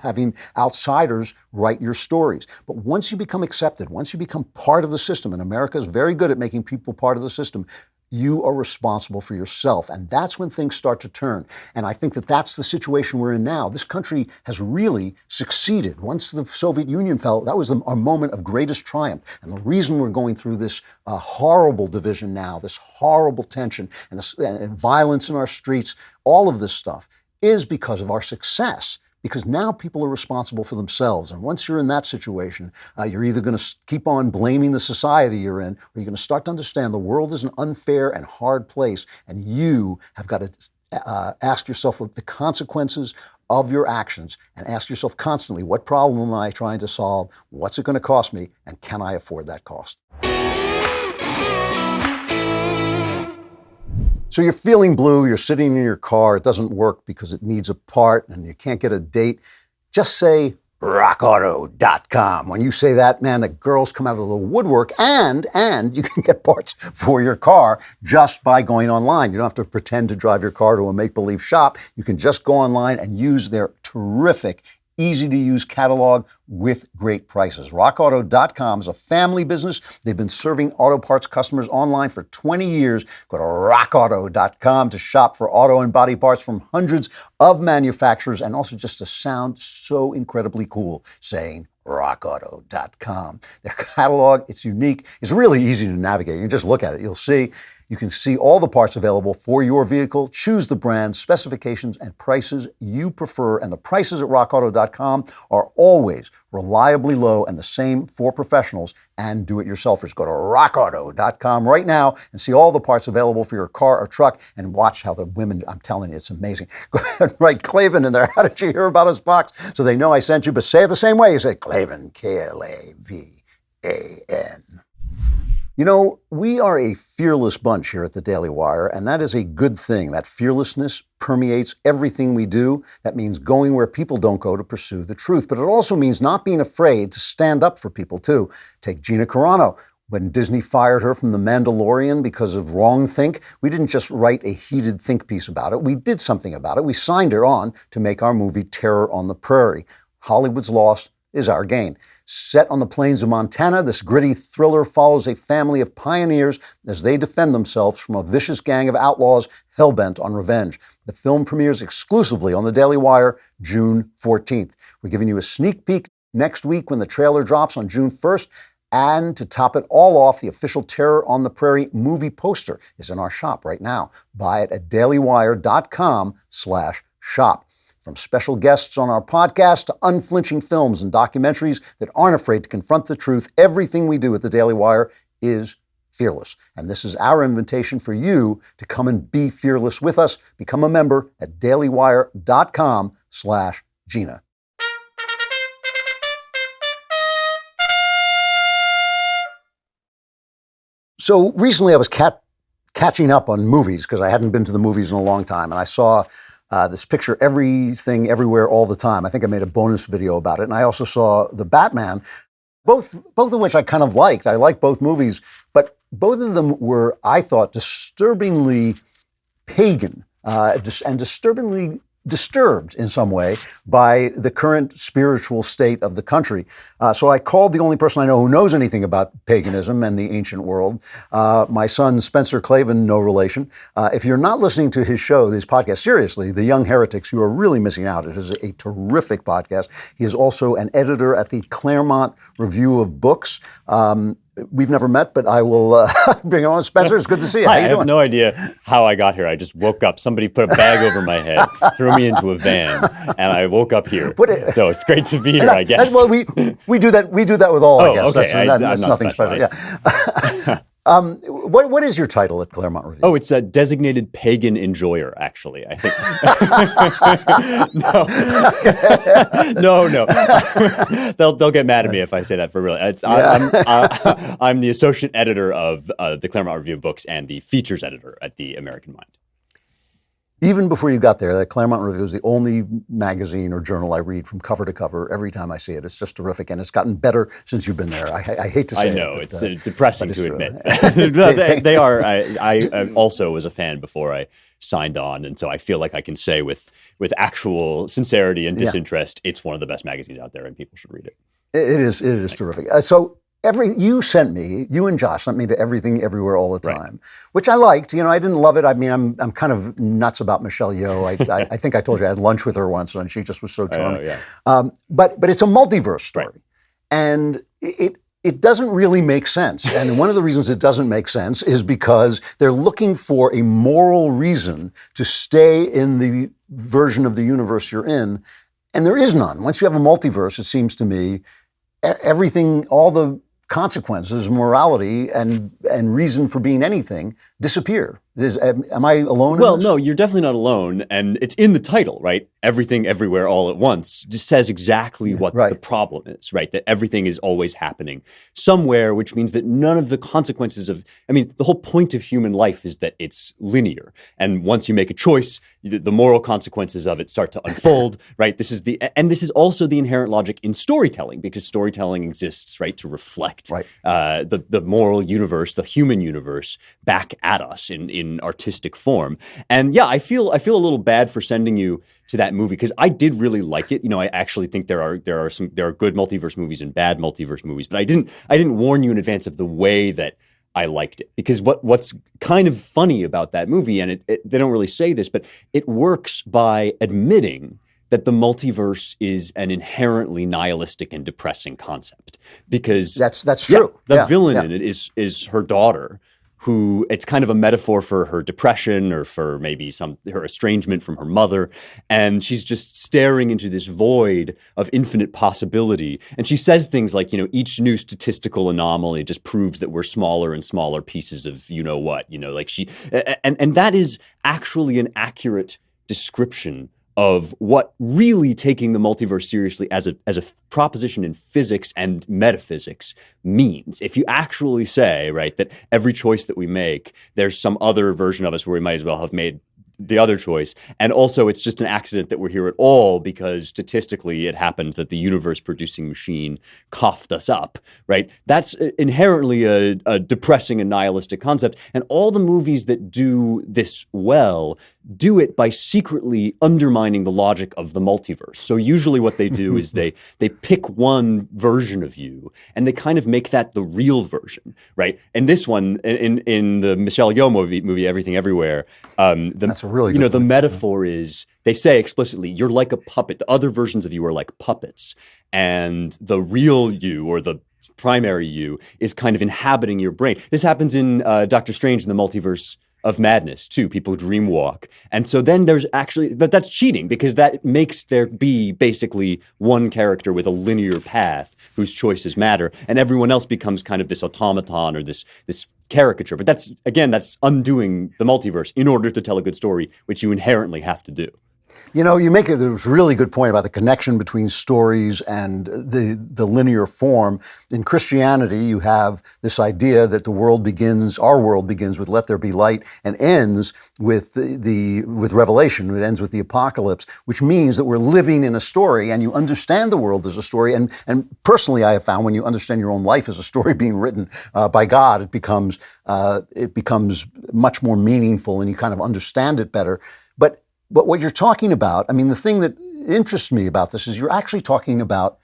having outsiders write your stories. But once you become accepted, once you become part of the system, and America is very good at making people part of the system, you are responsible for yourself. And that's when things start to turn. And I think that that's the situation we're in now. This country has really succeeded. Once the Soviet Union fell, that was a moment of greatest triumph. And the reason we're going through this horrible division now, this horrible tension, and violence in our streets, all of this stuff, is because of our success. Because now people are responsible for themselves. And once you're in that situation, you're either going to keep on blaming the society you're in, or you're going to start to understand the world is an unfair and hard place, and you have got to ask yourself the consequences of your actions, and ask yourself constantly, what problem am I trying to solve? What's it going to cost me? And can I afford that cost? So you're feeling blue, you're sitting in your car, it doesn't work because it needs a part and you can't get a date. Just say RockAuto.com. When you say that, man, the girls come out of the woodwork, and you can get parts for your car just by going online. You don't have to pretend to drive your car to a make-believe shop. You can just go online and use their terrific, easy-to-use catalog with great prices. RockAuto.com is a family business. They've been serving auto parts customers online for 20 years. Go to RockAuto.com to shop for auto and body parts from hundreds of manufacturers, and also just to sound so incredibly cool saying RockAuto.com. Their catalog, it's unique. It's really easy to navigate. You can just look at it. You can see all the parts available for your vehicle, choose the brands, specifications, and prices you prefer. And the prices at RockAuto.com are always reliably low, and the same for professionals and do-it-yourselfers. Go to rockauto.com right now and see all the parts available for your car or truck, and watch how the women, I'm telling you, it's amazing. Go ahead and write Klavan in there. How did you hear about us box? So they know I sent you, but say it the same way. You say Klavan, Klavan. You know, we are a fearless bunch here at the Daily Wire, and that is a good thing. That fearlessness permeates everything we do. That means going where people don't go to pursue the truth. But it also means not being afraid to stand up for people, too. Take Gina Carano. When Disney fired her from The Mandalorian because of wrongthink, we didn't just write a heated think piece about it. We did something about it. We signed her on to make our movie Terror on the Prairie. Hollywood's loss is our gain. Set on the plains of Montana, this gritty thriller follows a family of pioneers as they defend themselves from a vicious gang of outlaws hell-bent on revenge. The film premieres exclusively on the Daily Wire June 14th. We're giving you a sneak peek next week when the trailer drops on June 1st. And to top it all off, the official Terror on the Prairie movie poster is in our shop right now. Buy it at dailywire.com/shop. From special guests on our podcast to unflinching films and documentaries that aren't afraid to confront the truth, everything we do at the Daily Wire is fearless. And this is our invitation for you to come and be fearless with us. Become a member at dailywire.com/Gina. So recently I was catching up on movies because I hadn't been to the movies in a long time, and I saw this picture, Everything, Everywhere, All the Time. I think I made a bonus video about it. And I also saw The Batman, both of which I kind of liked. I liked both movies, but both of them were, I thought, disturbingly pagan and disturbingly disturbed in some way by the current spiritual state of the country. So I called the only person I know who knows anything about paganism and the ancient world, my son, Spencer Klavan, no relation. If you're not listening to his show, his podcast, seriously, The Young Heretics, you are really missing out. It is a terrific podcast. He is also an editor at the Claremont Review of Books. We've never met, but I will bring him on. Spencer, it's good to see you. Hi, How you doing? I have no idea how I got here. I just woke up. Somebody put a bag over my head, threw me into a van, and I woke up here. So it's great to be here, I guess. Well, we do that. We do that with all our guests. Okay. That's nothing special. Yeah. What is your title at Claremont Review? Oh, it's a designated pagan enjoyer, actually, I think. No. They'll get mad at me if I say that for real. I'm the associate editor of the Claremont Review of Books and the features editor at the American Mind. Even before you got there, the Claremont Review is the only magazine or journal I read from cover to cover every time I see it. It's just terrific, and it's gotten better since you've been there. I hate to say it. I know, but, it's depressing to true. admit. They are. I also was a fan before I signed on, and so I feel like I can say with actual sincerity and disinterest, it's one of the best magazines out there, and people should read it. It is terrific. So you and Josh sent me to Everything Everywhere All the Time, which I liked. You know, I didn't love it. I mean, I'm kind of nuts about Michelle Yeoh. I think I told you I had lunch with her once, and she just was so charming. But it's a multiverse story, and it doesn't really make sense. And one of the reasons it doesn't make sense is because they're looking for a moral reason to stay in the version of the universe you're in, and there is none. Once you have a multiverse, it seems to me, everything, all the consequences, morality, and reason for being anything disappear. Am I alone? Well, in this? no, you're definitely not alone, and it's in the title, right? Everything, Everywhere, All at Once just says exactly what the problem is, right? That everything is always happening somewhere, which means that none of the consequences the whole point of human life is that it's linear, and once you make a choice, the moral consequences of it start to unfold, right? This is also the inherent logic in storytelling, because storytelling exists, right, to reflect the moral universe, the human universe, back at us in artistic form. And yeah, I feel a little bad for sending you to that movie, because I did really like it. You know, I actually think there are good multiverse movies and bad multiverse movies, but I didn't warn you in advance of the way that I liked it, because what's kind of funny about that movie, and they don't really say this, but it works by admitting that the multiverse is an inherently nihilistic and depressing concept, because that's true. The villain in it is her daughter, who it's kind of a metaphor for her depression or for maybe her estrangement from her mother. And she's just staring into this void of infinite possibility. And she says things like, each new statistical anomaly just proves that we're smaller and smaller pieces of what, like and that is actually an accurate description of what really taking the multiverse seriously as a proposition in physics and metaphysics means. If you actually say, right, that every choice that we make, there's some other version of us where we might as well have made the other choice. And also it's just an accident that we're here at all because statistically it happened that the universe producing machine coughed us up, right? That's inherently a depressing and nihilistic concept. And all the movies that do this well do it by secretly undermining the logic of the multiverse. So usually what they do is they pick one version of you and they kind of make that the real version, right? And this one, in the Michelle Yeoh movie Everything Everywhere, that's a really good the point. metaphor is, they say explicitly, you're like a puppet. The other versions of you are like puppets. And the real you, or the primary you, is kind of inhabiting your brain. This happens in Doctor Strange in the Multiverse of Madness too. People dreamwalk. And so then there's actually, but that's cheating because that makes there be basically one character with a linear path whose choices matter, and everyone else becomes kind of this automaton or this caricature. But that's undoing the multiverse in order to tell a good story, which you inherently have to do. You make a really good point about the connection between stories and the linear form. In Christianity, you have this idea that our world begins with "Let there be light" and ends with with Revelation. It ends with the apocalypse, which means that we're living in a story, and you understand the world as a story. And personally, I have found when you understand your own life as a story being written by God, it becomes much more meaningful, and you kind of understand it better. But what you're talking about, the thing that interests me about this is you're actually talking about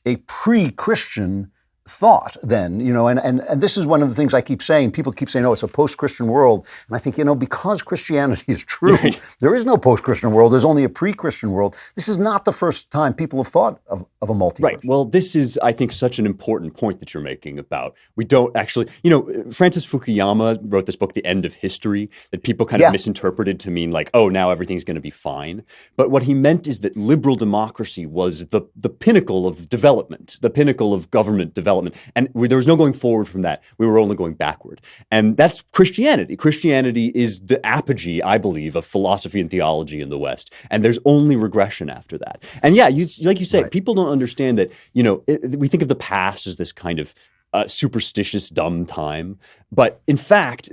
a pre-Christian thought then, and this is one of the things I keep saying. People keep saying, it's a post-Christian world. And I think, because Christianity is true, right. There is no post-Christian world. There's only a pre-Christian world. This is not the first time people have thought of a multiverse. Right. Well, this is, I think, such an important point that you're making about, we don't actually, Francis Fukuyama wrote this book, The End of History, that people kind of misinterpreted to mean like, now everything's going to be fine. But what he meant is that liberal democracy was the pinnacle of development, the pinnacle of government development. And there was no going forward from that. We were only going backward. And that's Christianity. Christianity is the apogee, I believe, of philosophy and theology in the West. And there's only regression after that. And like you say, right. People don't understand that, we think of the past as this kind of superstitious, dumb time. But in fact,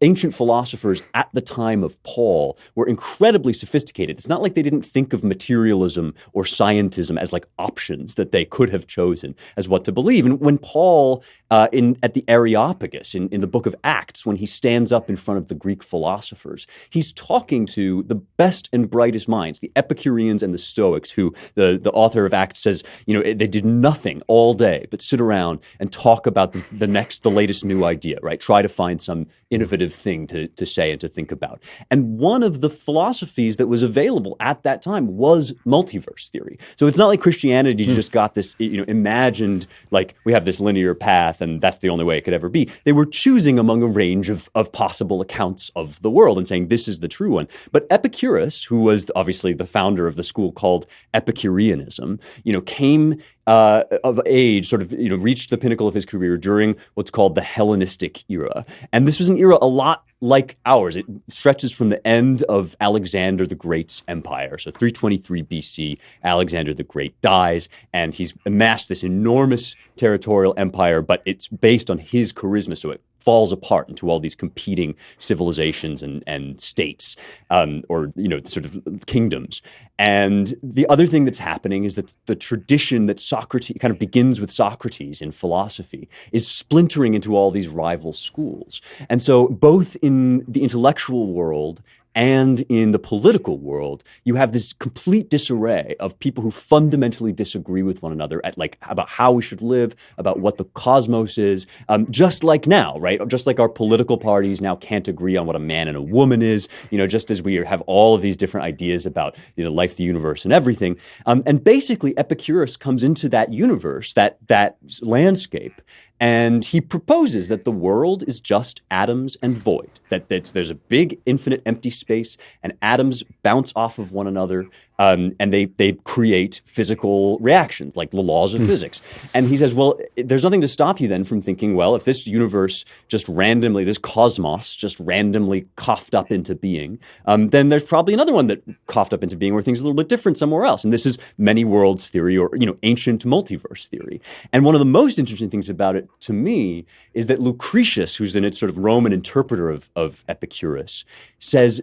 ancient philosophers at the time of Paul were incredibly sophisticated. It's not like they didn't think of materialism or scientism as like options that they could have chosen as what to believe. And when Paul, at the Areopagus, in the book of Acts, when he stands up in front of the Greek philosophers, he's talking to the best and brightest minds, the Epicureans and the Stoics, who the author of Acts says, they did nothing all day but sit around and talk about the latest new idea, right? Try to find some innovative thing to say and to think about. And one of the philosophies that was available at that time was multiverse theory. So it's not like Christianity just got this, imagined, like we have this linear path and that's the only way it could ever be. They were choosing among a range of possible accounts of the world and saying this is the true one. But Epicurus, who was obviously the founder of the school called Epicureanism, came of age, sort of, reached the pinnacle of his career during what's called the Hellenistic era. And this was an era a lot like ours. It stretches from the end of Alexander the Great's empire. So 323 BC, Alexander the Great dies, and he's amassed this enormous territorial empire, but it's based on his charisma, so it falls apart into all these competing civilizations and states, or sort of kingdoms. And the other thing that's happening is that the tradition that Socrates kind of begins with Socrates in philosophy is splintering into all these rival schools. And so both in the intellectual world and in the political world, you have this complete disarray of people who fundamentally disagree with one another about how we should live, about what the cosmos is, just like now, right? Just like our political parties now can't agree on what a man and a woman is, just as we have all of these different ideas about life, the universe, and everything. And basically, Epicurus comes into that universe, that landscape, and he proposes that the world is just atoms and void, that there's a big infinite empty space and atoms bounce off of one another, and they create physical reactions, like the laws of physics. And he says, well, there's nothing to stop you then from thinking, well, if this universe just randomly, this cosmos just randomly coughed up into being, then there's probably another one that coughed up into being where things are a little bit different somewhere else. And this is many worlds theory, or ancient multiverse theory. And one of the most interesting things about it to me is that Lucretius, who's an sort of Roman interpreter of Epicurus, says,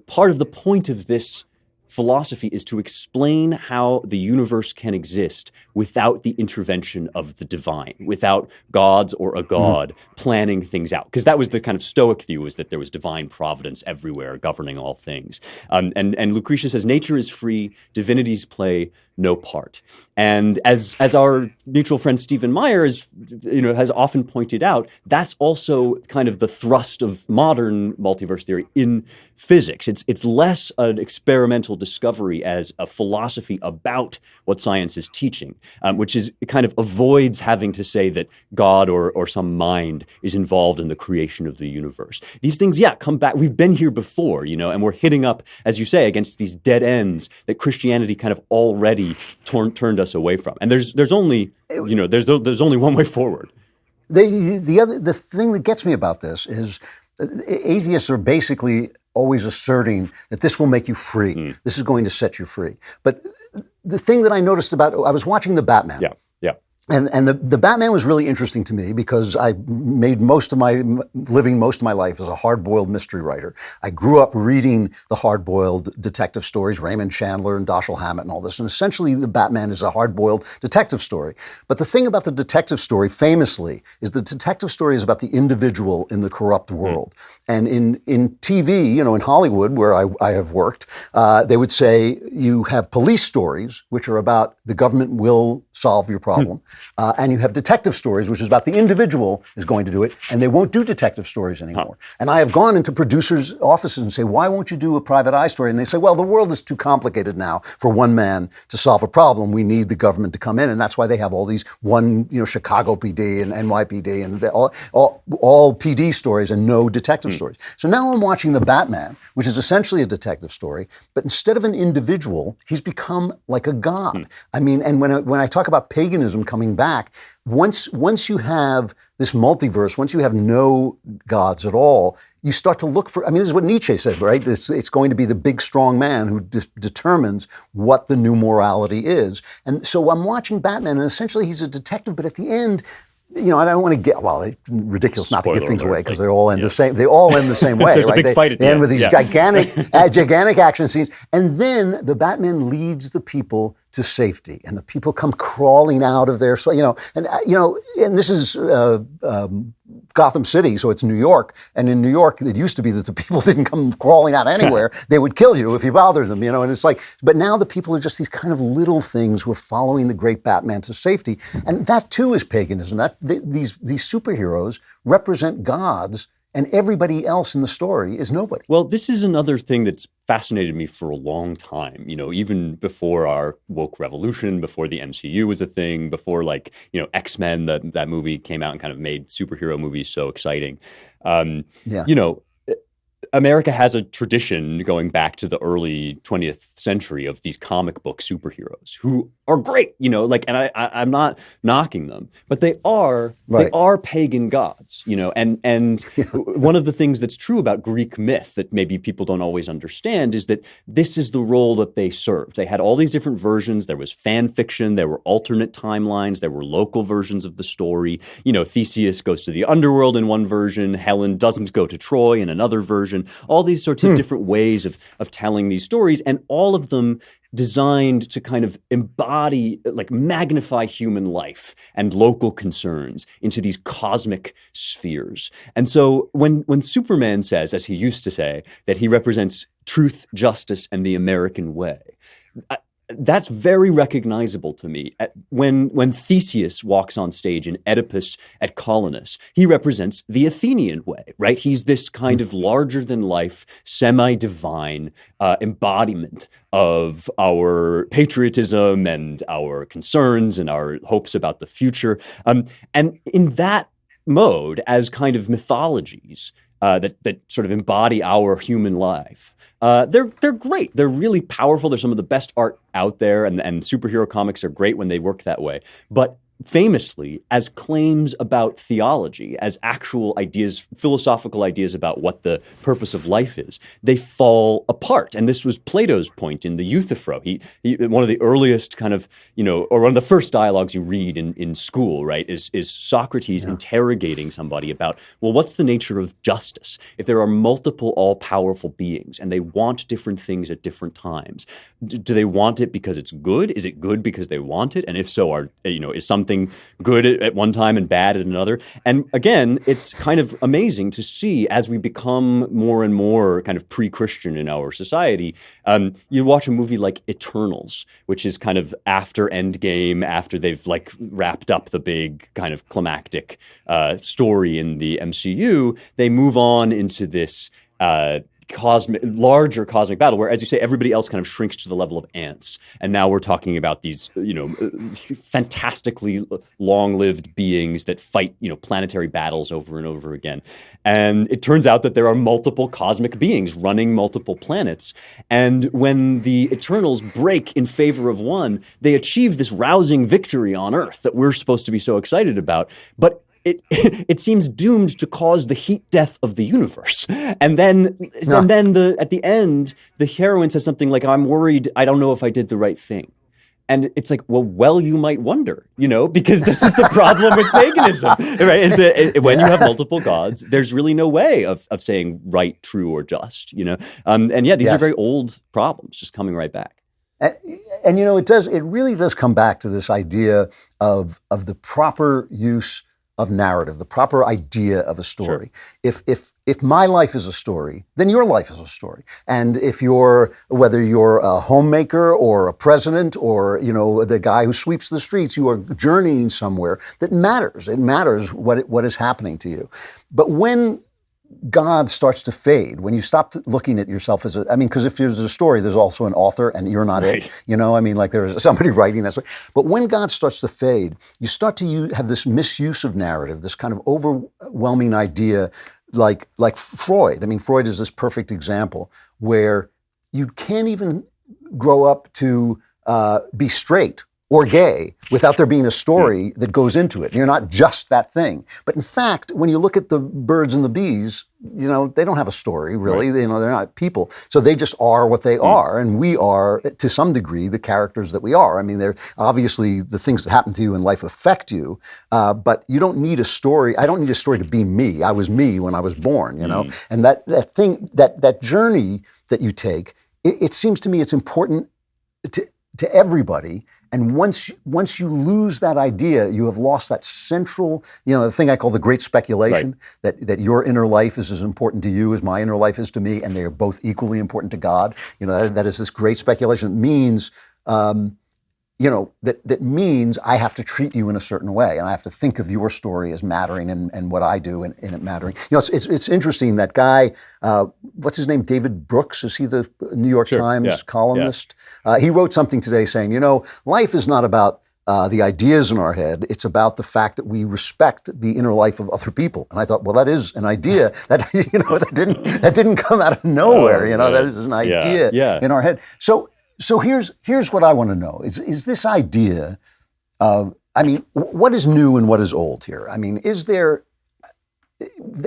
part of the point of this philosophy is to explain how the universe can exist without the intervention of the divine, without gods or a god planning things out. Because that was the kind of Stoic view, was that there was divine providence everywhere governing all things. And Lucretius says nature is free, divinities play no part. And as our mutual friend Stephen Meyer has often pointed out, that's also kind of the thrust of modern multiverse theory in physics. It's less an experimental discovery as a philosophy about what science is teaching, which is it kind of avoids having to say that God or some mind is involved in the creation of the universe. These things, come back. We've been here before, and we're hitting up, as you say, against these dead ends that Christianity kind of already turned us away from. And there's only there's only one way forward. The thing that gets me about this is atheists are basically always asserting that this will make you free. This is going to set you free. But the thing that I noticed I was watching the Batman. Yeah. And the Batman was really interesting to me because I made most of my life as a hard-boiled mystery writer. I grew up reading the hard-boiled detective stories, Raymond Chandler and Dashiell Hammett and all this. And essentially, the Batman is a hard-boiled detective story. But the thing about the detective story, famously, is the detective story is about the individual in the corrupt world. And in TV, in Hollywood, where I have worked, they would say you have police stories, which are about the government will solve your problem. And you have detective stories, which is about the individual is going to do it, and they won't do detective stories anymore. And I have gone into producers' offices and say, why won't you do a private eye story? And they say, well, the world is too complicated now for one man to solve a problem. We need the government to come in. And that's why they have all these Chicago PD and NYPD and all PD stories and no detective stories. So now I'm watching the Batman, which is essentially a detective story, but instead of an individual, he's become like a god. I mean, and when I talk about paganism coming back, once you have this multiverse, once you have no gods at all, you start to look for, this is what Nietzsche said, right? It's going to be the big, strong man who determines what the new morality is. And so I'm watching Batman, and essentially he's a detective, but at the end, I don't want to get, it's ridiculous not to give things away because they all end the same. They all end the same way, There's right? a big fight at the end end with these gigantic action scenes, and then the Batman leads the people to safety, and the people come crawling out of there. So and this is Gotham City, so it's New York, and in New York, it used to be that the people didn't come crawling out anywhere; they would kill you if you bothered them. And it's like, but now the people are just these kind of little things who are following the great Batman to safety, and that too is paganism. These superheroes represent gods, and everybody else in the story is nobody. Well, this is another thing that's fascinated me for a long time, even before our woke revolution, before the MCU was a thing, before X-Men, that movie came out and kind of made superhero movies so exciting. America has a tradition going back to the early 20th century of these comic book superheroes who are great, and I'm not knocking them, but they are pagan gods, and one of the things that's true about Greek myth that maybe people don't always understand is that this is the role that they served. They had all these different versions. There was fan fiction, there were alternate timelines, there were local versions of the story. Theseus goes to the underworld in one version, Helen doesn't go to Troy in another version. All these sorts of different ways of telling these stories, and all of them designed to kind of embody, magnify human life and local concerns into these cosmic spheres. And so when Superman says, as he used to say, that he represents truth, justice, and the American way. That's very recognizable to me. When Theseus walks on stage in Oedipus at Colonus, he represents the Athenian way, right? He's this kind of larger-than-life, semi-divine embodiment of our patriotism and our concerns and our hopes about the future. And in that mode, as kind of mythologies that sort of embody our human life, they're great. They're really powerful. They're some of the best art out there, and superhero comics are great when they work that way. But famously, as claims about theology, as actual ideas, philosophical ideas about what the purpose of life is, they fall apart. And this was Plato's point in the Euthyphro. He one of the earliest kind of, or one of the first dialogues you read in school, right, is Socrates interrogating somebody about, well, what's the nature of justice? If there are multiple all-powerful beings and they want different things at different times, do they want it because it's good? Is it good because they want it? And if so, is something good at one time and bad at another? And again, it's kind of amazing to see as we become more and more kind of pre-Christian in our society. You watch a movie like Eternals, which is kind of after Endgame, after they've like wrapped up the big kind of climactic story in the MCU, they move on into this larger cosmic battle where, as you say, everybody else kind of shrinks to the level of ants. And now we're talking about these, fantastically long-lived beings that fight, planetary battles over and over again. And it turns out that there are multiple cosmic beings running multiple planets. And when the Eternals break in favor of one, they achieve this rousing victory on Earth that we're supposed to be so excited about. But it seems doomed to cause the heat death of the universe. And then at the end, the heroine says something like, I'm worried, I don't know if I did the right thing. And it's like, well, you might wonder, because this is the problem with paganism, right? Is that when you have multiple gods, there's really no way of saying right, true, or just, these are very old problems just coming right back. And it really does come back to this idea of the proper use of narrative, the proper idea of a story. Sure. If my life is a story, then your life is a story. And whether you're a homemaker or a president or, the guy who sweeps the streets, you are journeying somewhere that matters. It matters what is happening to you. But when God starts to fade, when you stop looking at yourself as because if there's a story, there's also an author and you're not it, like there's somebody writing that story. But when God starts to fade, you start to have this misuse of narrative, this kind of overwhelming idea like Freud. Freud is this perfect example where you can't even grow up to be straight or gay without there being a story that goes into it. You're not just that thing. But in fact, when you look at the birds and the bees, they don't have a story really. Right. They're not people. So they just are what they are. And we are, to some degree, the characters that we are. They're obviously the things that happen to you in life affect you, but you don't need a story. I don't need a story to be me. I was me when I was born, And that journey that you take, it seems to me it's important to everybody. And once you lose that idea, you have lost that central, the thing I call the great speculation, that your inner life is as important to you as my inner life is to me, and they are both equally important to God. That is this great speculation. It means, that means I have to treat you in a certain way, and I have to think of your story as mattering and what I do and it mattering. It's interesting, that guy, what's his name, David Brooks, is he the New York Times columnist? Yeah. He wrote something today saying, life is not about the ideas in our head. It's about the fact that we respect the inner life of other people. And I thought, well, that is an idea that, that didn't come out of nowhere. That is an idea in our head. So here's what I want to know is this idea of, what is new and what is old here? Is there,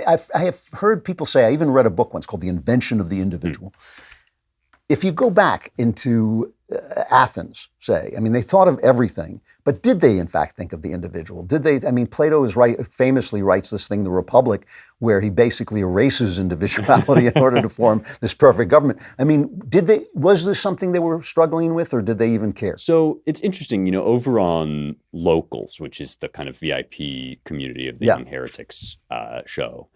I have heard people say, I even read a book once called The Invention of the Individual. If you go back into Athens, say, they thought of everything, but did they in fact think of the individual? Did they, Plato famously writes this thing, The Republic, where he basically erases individuality in order to form this perfect government. Was this something they were struggling with, or did they even care? So it's interesting, over on Locals, which is the kind of VIP community of the Young Heretics show,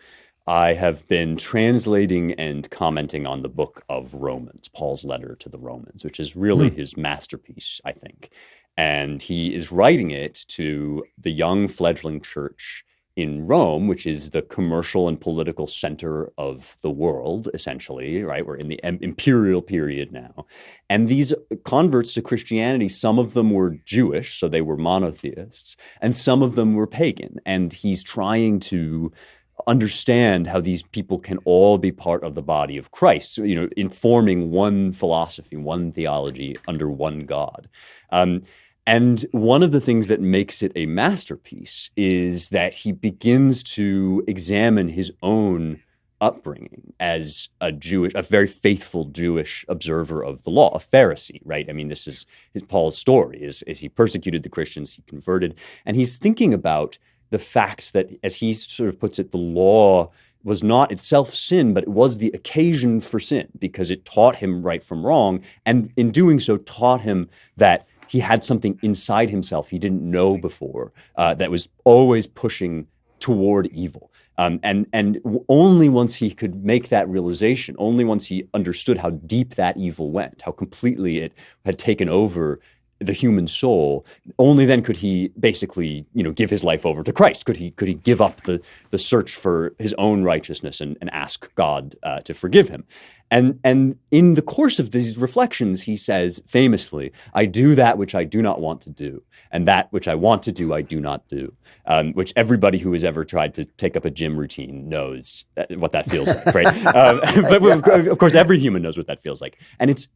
I have been translating and commenting on the book of Romans, Paul's letter to the Romans, which is really his masterpiece, I think. And he is writing it to the young fledgling church in Rome, which is the commercial and political center of the world, essentially, right? We're in the imperial period now. And these converts to Christianity, some of them were Jewish, so they were monotheists, and some of them were pagan. And he's trying to understand how these people can all be part of the body of Christ, so, informing one philosophy, one theology under one God. And one of the things that makes it a masterpiece is that he begins to examine his own upbringing as a very faithful Jewish observer of the law, a Pharisee, right? I mean, this is Paul's story, is he persecuted the Christians, he converted, and he's thinking about the fact that, as he sort of puts it, the law was not itself sin, but it was the occasion for sin because it taught him right from wrong, and in doing so taught him that he had something inside himself he didn't know before that was always pushing toward evil. And only once he could make that realization, only once he understood how deep that evil went, how completely it had taken over the human soul, only then could he basically, give his life over to Christ. Could he give up the search for his own righteousness and ask God to forgive him? And in the course of these reflections, he says famously, "I do that which I do not want to do, and that which I want to do, I do not do," which everybody who has ever tried to take up a gym routine knows what that feels like, right? But of course, every human knows what that feels like. And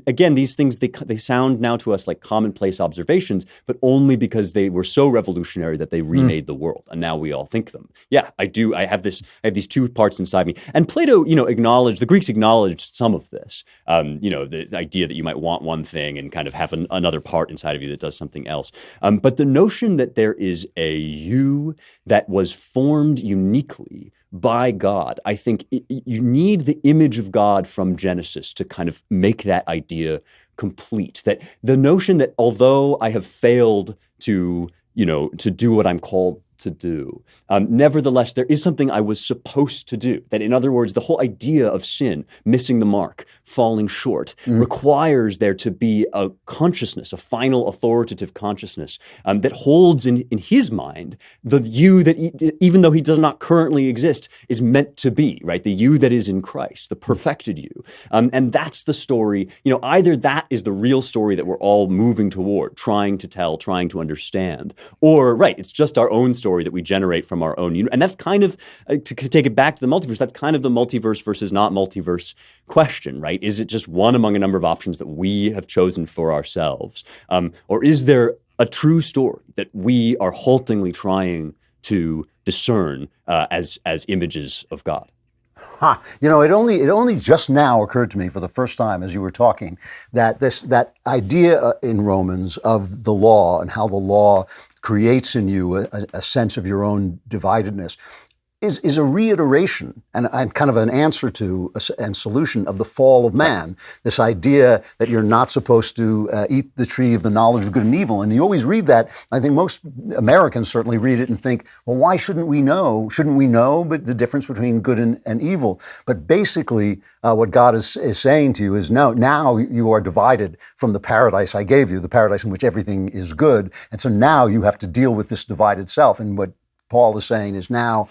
again, these things, they sound now to us like commonplace observations, but only because they were so revolutionary that they remade the world, and now we all think them. Yeah, I do. I have these two parts inside me. And Plato, the Greeks acknowledged some of this, the idea that you might want one thing and kind of have another part inside of you that does something else. But the notion that there is a you that was formed uniquely by God, I think you need the image of God from Genesis to kind of make that idea complete. That the notion that although I have failed to do what I'm called to do, nevertheless, there is something I was supposed to do. That, in other words, the whole idea of sin, missing the mark, falling short, requires there to be a consciousness, a final authoritative consciousness that holds in his mind the you that, even though he does not currently exist, is meant to be, right? The you that is in Christ, the perfected you. And that's the story. Either that is the real story that we're all moving toward, trying to tell, trying to understand, or, right, it's just our own story that we generate from our own. And that's kind of, to take it back to the multiverse, that's kind of the multiverse versus not multiverse question, right? Is it just one among a number of options that we have chosen for ourselves? Or is there a true story that we are haltingly trying to discern as images of God? It only just now occurred to me for the first time as you were talking that idea in Romans of the law and how the law creates in you a sense of your own dividedness is a reiteration and kind of an answer to and solution of the fall of man. This idea that you're not supposed to eat the tree of the knowledge of good and evil. And you always read that. I think most Americans certainly read it and think, well, why shouldn't we know? Shouldn't we know but the difference between good and evil? But basically, what God is saying to you is, no, now you are divided from the paradise I gave you, the paradise in which everything is good. And so now you have to deal with this divided self. And what Paul is saying is now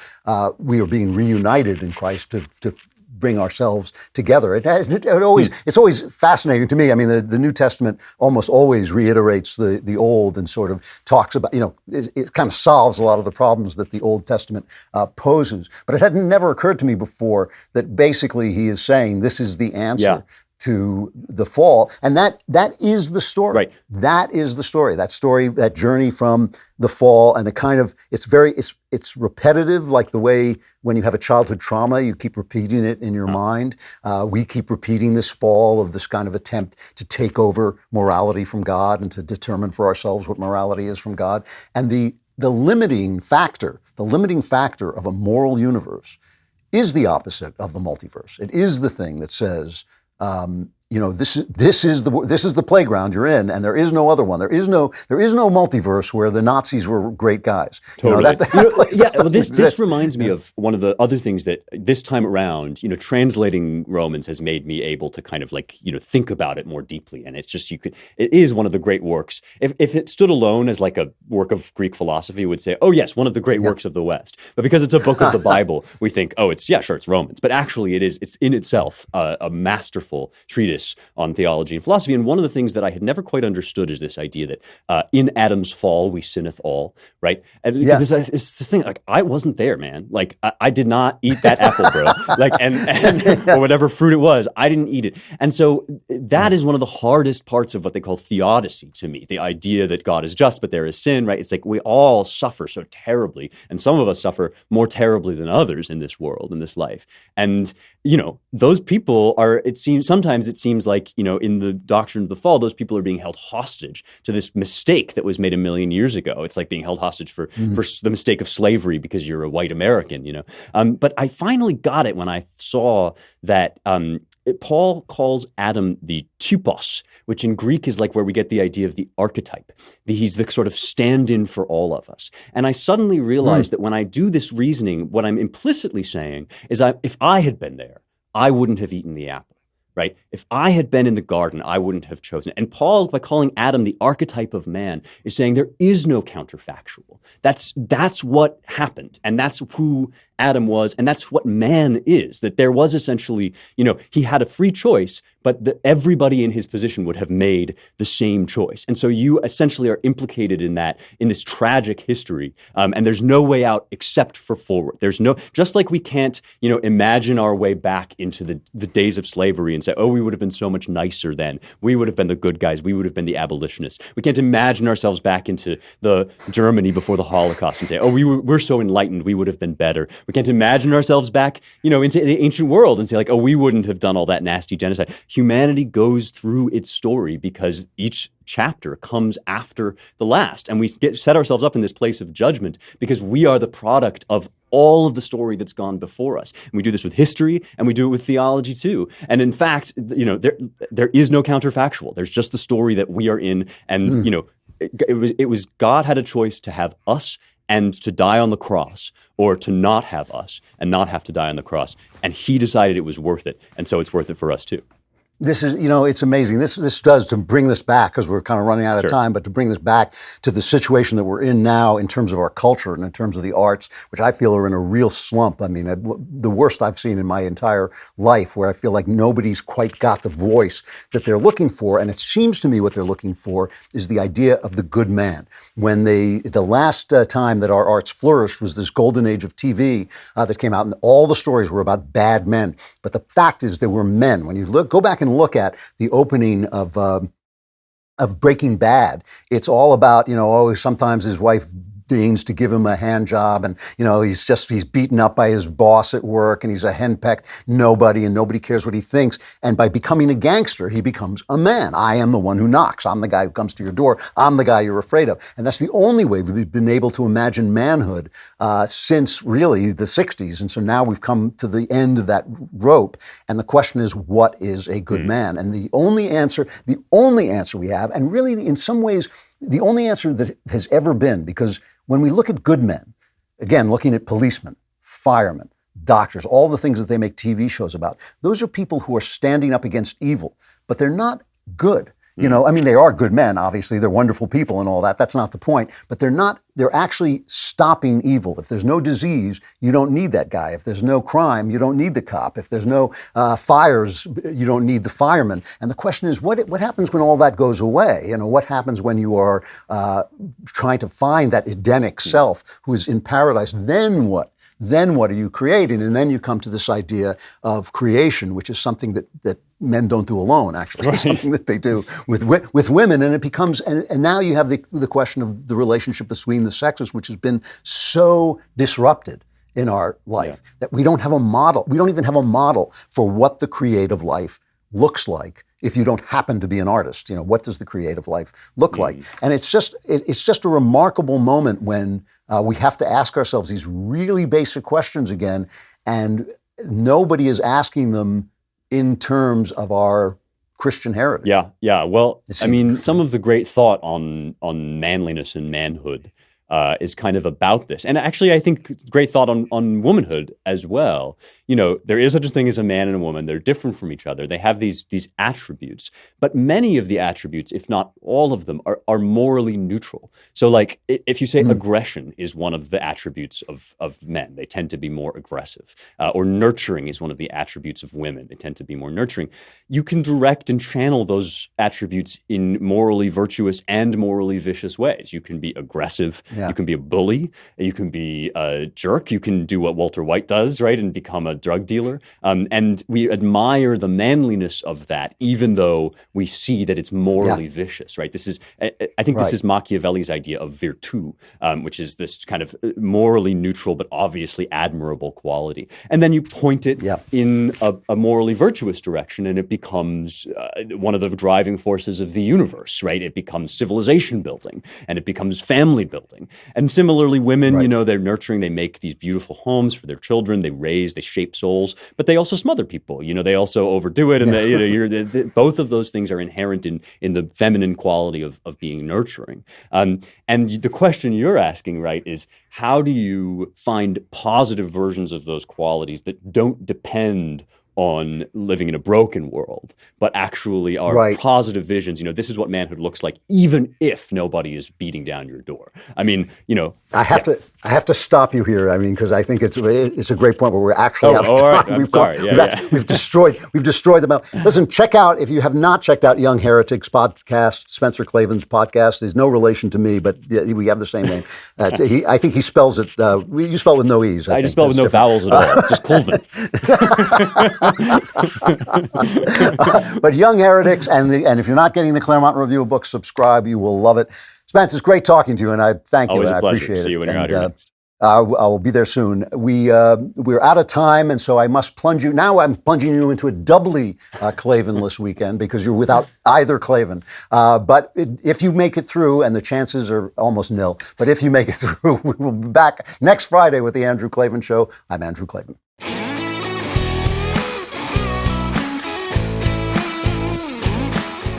we are being reunited in Christ to bring ourselves together. It's always fascinating to me. I mean, the New Testament almost always reiterates the Old and sort of talks about, it kind of solves a lot of the problems that the Old Testament poses. But it had never occurred to me before that basically he is saying this is the answer to the fall. And that is the story. Right. That is the story. That story, that journey from the fall, and the kind of, it's repetitive, like the way when you have a childhood trauma, you keep repeating it in your mind. We keep repeating this fall of this kind of attempt to take over morality from God and to determine for ourselves what morality is from God. And the limiting factor of a moral universe is the opposite of the multiverse. It is the thing that says, this is the playground you're in, and there is no other one. There is no multiverse where the Nazis were great guys. Totally. This reminds me of one of the other things that this time around, translating Romans has made me able to kind of think about it more deeply. And it's just, it is one of the great works. If it stood alone as like a work of Greek philosophy, would say, oh yes, one of the great works of the West. But because it's a book of the Bible, we think, oh, it's Romans. But actually it's in itself a masterful treatise on theology and philosophy. And one of the things that I had never quite understood is this idea that in Adam's fall, we sinneth all, right? And because it's this thing, I wasn't there, man. I did not eat that apple, bro. And or whatever fruit it was, I didn't eat it. And so that is one of the hardest parts of what they call theodicy to me, the idea that God is just, but there is sin, right? It's like we all suffer so terribly, and some of us suffer more terribly than others in this world, in this life. And, those people sometimes it seems like, in the doctrine of the fall, those people are being held hostage to this mistake that was made 1 million years ago. It's like being held hostage for the mistake of slavery because you're a white American, But I finally got it when I saw that Paul calls Adam the typos, which in Greek is like where we get the idea of the archetype. He's the sort of stand-in for all of us. And I suddenly realized that when I do this reasoning, what I'm implicitly saying is if I had been there, I wouldn't have eaten the apple. Right? If I had been in the garden, I wouldn't have chosen it. And Paul, by calling Adam the archetype of man, is saying there is no counterfactual. That's what happened. And that's who Adam was. And that's what man is. That there was essentially, he had a free choice, but everybody in his position would have made the same choice. And so you essentially are implicated in this tragic history. And there's no way out except for forward. Just like we can't, imagine our way back into the days of slavery and say, oh, we would have been so much nicer then. We would have been the good guys. We would have been the abolitionists. We can't imagine ourselves back into the Germany before the Holocaust and say, oh, we're so enlightened. We would have been better. We can't imagine ourselves back, into the ancient world and say oh, we wouldn't have done all that nasty genocide. Humanity goes through its story because each chapter comes after the last. And we set ourselves up in this place of judgment because we are the product of all of the story that's gone before us. And we do this with history and we do it with theology too. And in fact, there is no counterfactual. There's just the story that we are in. And, it was God had a choice to have us and to die on the cross, or to not have us and not have to die on the cross. And he decided it was worth it. And so it's worth it for us too. This is, it's amazing. This does, to bring this back, because we're kind of running out of time, but to bring this back to the situation that we're in now in terms of our culture and in terms of the arts, which I feel are in a real slump. I mean, the worst I've seen in my entire life, where I feel like nobody's quite got the voice that they're looking for. And it seems to me what they're looking for is the idea of the good man. When the last time that our arts flourished was this golden age of TV that came out, and all the stories were about bad men. But the fact is, there were men. When you go back and look at the opening of Breaking Bad, it's all about, sometimes his wife deigns to give him a hand job, and he's beaten up by his boss at work, and he's a henpecked nobody, and nobody cares what he thinks. And by becoming a gangster, he becomes a man. I am the one who knocks. I'm the guy who comes to your door. I'm the guy you're afraid of. And that's the only way we've been able to imagine manhood since really the 60s. And so now we've come to the end of that rope. And the question is, what is a good man? And the only answer we have, and really in some ways, the only answer that has ever been, because when we look at good men, again, looking at policemen, firemen, doctors, all the things that they make TV shows about, those are people who are standing up against evil, but they're not good. They are good men, obviously. They're wonderful people and all that. That's not the point. But they're actually stopping evil. If there's no disease, you don't need that guy. If there's no crime, you don't need the cop. If there's no fires, you don't need the fireman. And the question is, what happens when all that goes away? What happens when you are trying to find that Edenic self who is in paradise? Then what? Then what are you creating? And then you come to this idea of creation, which is something that men don't do alone, actually. Right. It's something that they do with women. And it becomes, and now you have the question of the relationship between the sexes, which has been so disrupted in our life that we don't have a model. We don't even have a model for what the creative life looks like. If you don't happen to be an artist, what does the creative life look like? And it's just a remarkable moment when we have to ask ourselves these really basic questions again, and nobody is asking them in terms of our Christian heritage. Yeah. Well, I mean, some of the great thought on manliness and manhood is kind of about this. And actually, I think great thought on womanhood as well. You know, there is such a thing as a man and a woman. They're different from each other. They have these attributes. But many of the attributes, if not all of them, are morally neutral. So like, if you say aggression is one of the attributes of men, they tend to be more aggressive. Or nurturing is one of the attributes of women. They tend to be more nurturing. You can direct and channel those attributes in morally virtuous and morally vicious ways. You can be aggressive. Yeah. You can be a bully. You can be a jerk. You can do what Walter White does, right, and become a drug dealer. And we admire the manliness of that, even though we see that it's morally vicious, right? This is, I think, this is Machiavelli's idea of virtù, which is this kind of morally neutral but obviously admirable quality. And then you point it in a morally virtuous direction, and it becomes one of the driving forces of the universe, right? It becomes civilization building, and it becomes family building. And similarly, women, you know, they're nurturing, they make these beautiful homes for their children, they raise, they shape souls, but they also smother people, you know, they also overdo it. And they, you know, both of those things are inherent in the feminine quality of being nurturing. And the question you're asking, right, is how do you find positive versions of those qualities that don't depend on living in a broken world, but actually are positive visions? You know, this is what manhood looks like, even if nobody is beating down your door. I mean, you know, I have to stop you here. I mean, because I think it's a great point where we're actually out of time. Right. I'm sorry. We've destroyed them out. Listen, check out, if you have not checked out Young Heretics podcast, Spencer Klavan's podcast. There's no relation to me, but we have the same name. I think he spells it. You spell it with no e's. I just spell it with no vowels at all. Just Klavan. But Young Heretics, and if you're not getting the Claremont Review of Books, subscribe. You will love it. Spence, it's great talking to you, and I thank you. Always and a pleasure. I appreciate it. See you when you're out here next. I will be there soon. We're out of time, and so I must plunge you. Now I'm plunging you into a doubly Klavanless weekend because you're without either Klavan. But if you make it through, and the chances are almost nil, but if you make it through, we will be back next Friday with The Andrew Klavan Show. I'm Andrew Klavan.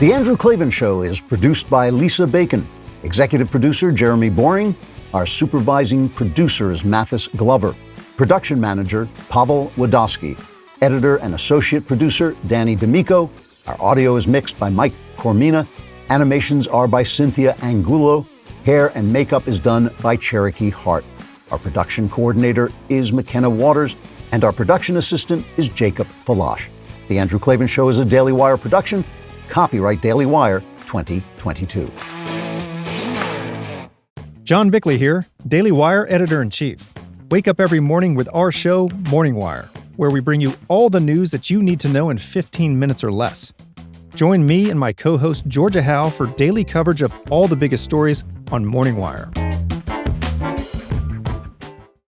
The Andrew Klavan Show is produced by Lisa Bacon, executive producer Jeremy Boring, our supervising producer is Mathis Glover, production manager Pavel Wadowski, editor and associate producer Danny D'Amico. Our audio is mixed by Mike Cormina. Animations are by Cynthia Angulo. Hair and makeup is done by Cherokee Hart. Our production coordinator is McKenna Waters, and our production assistant is Jacob Falash. The Andrew Klavan Show is a Daily Wire production. Copyright Daily Wire 2022. John Bickley here, Daily Wire Editor-in-Chief. Wake up every morning with our show, Morning Wire, where we bring you all the news that you need to know in 15 minutes or less. Join me and my co-host Georgia Howe for daily coverage of all the biggest stories on Morning Wire.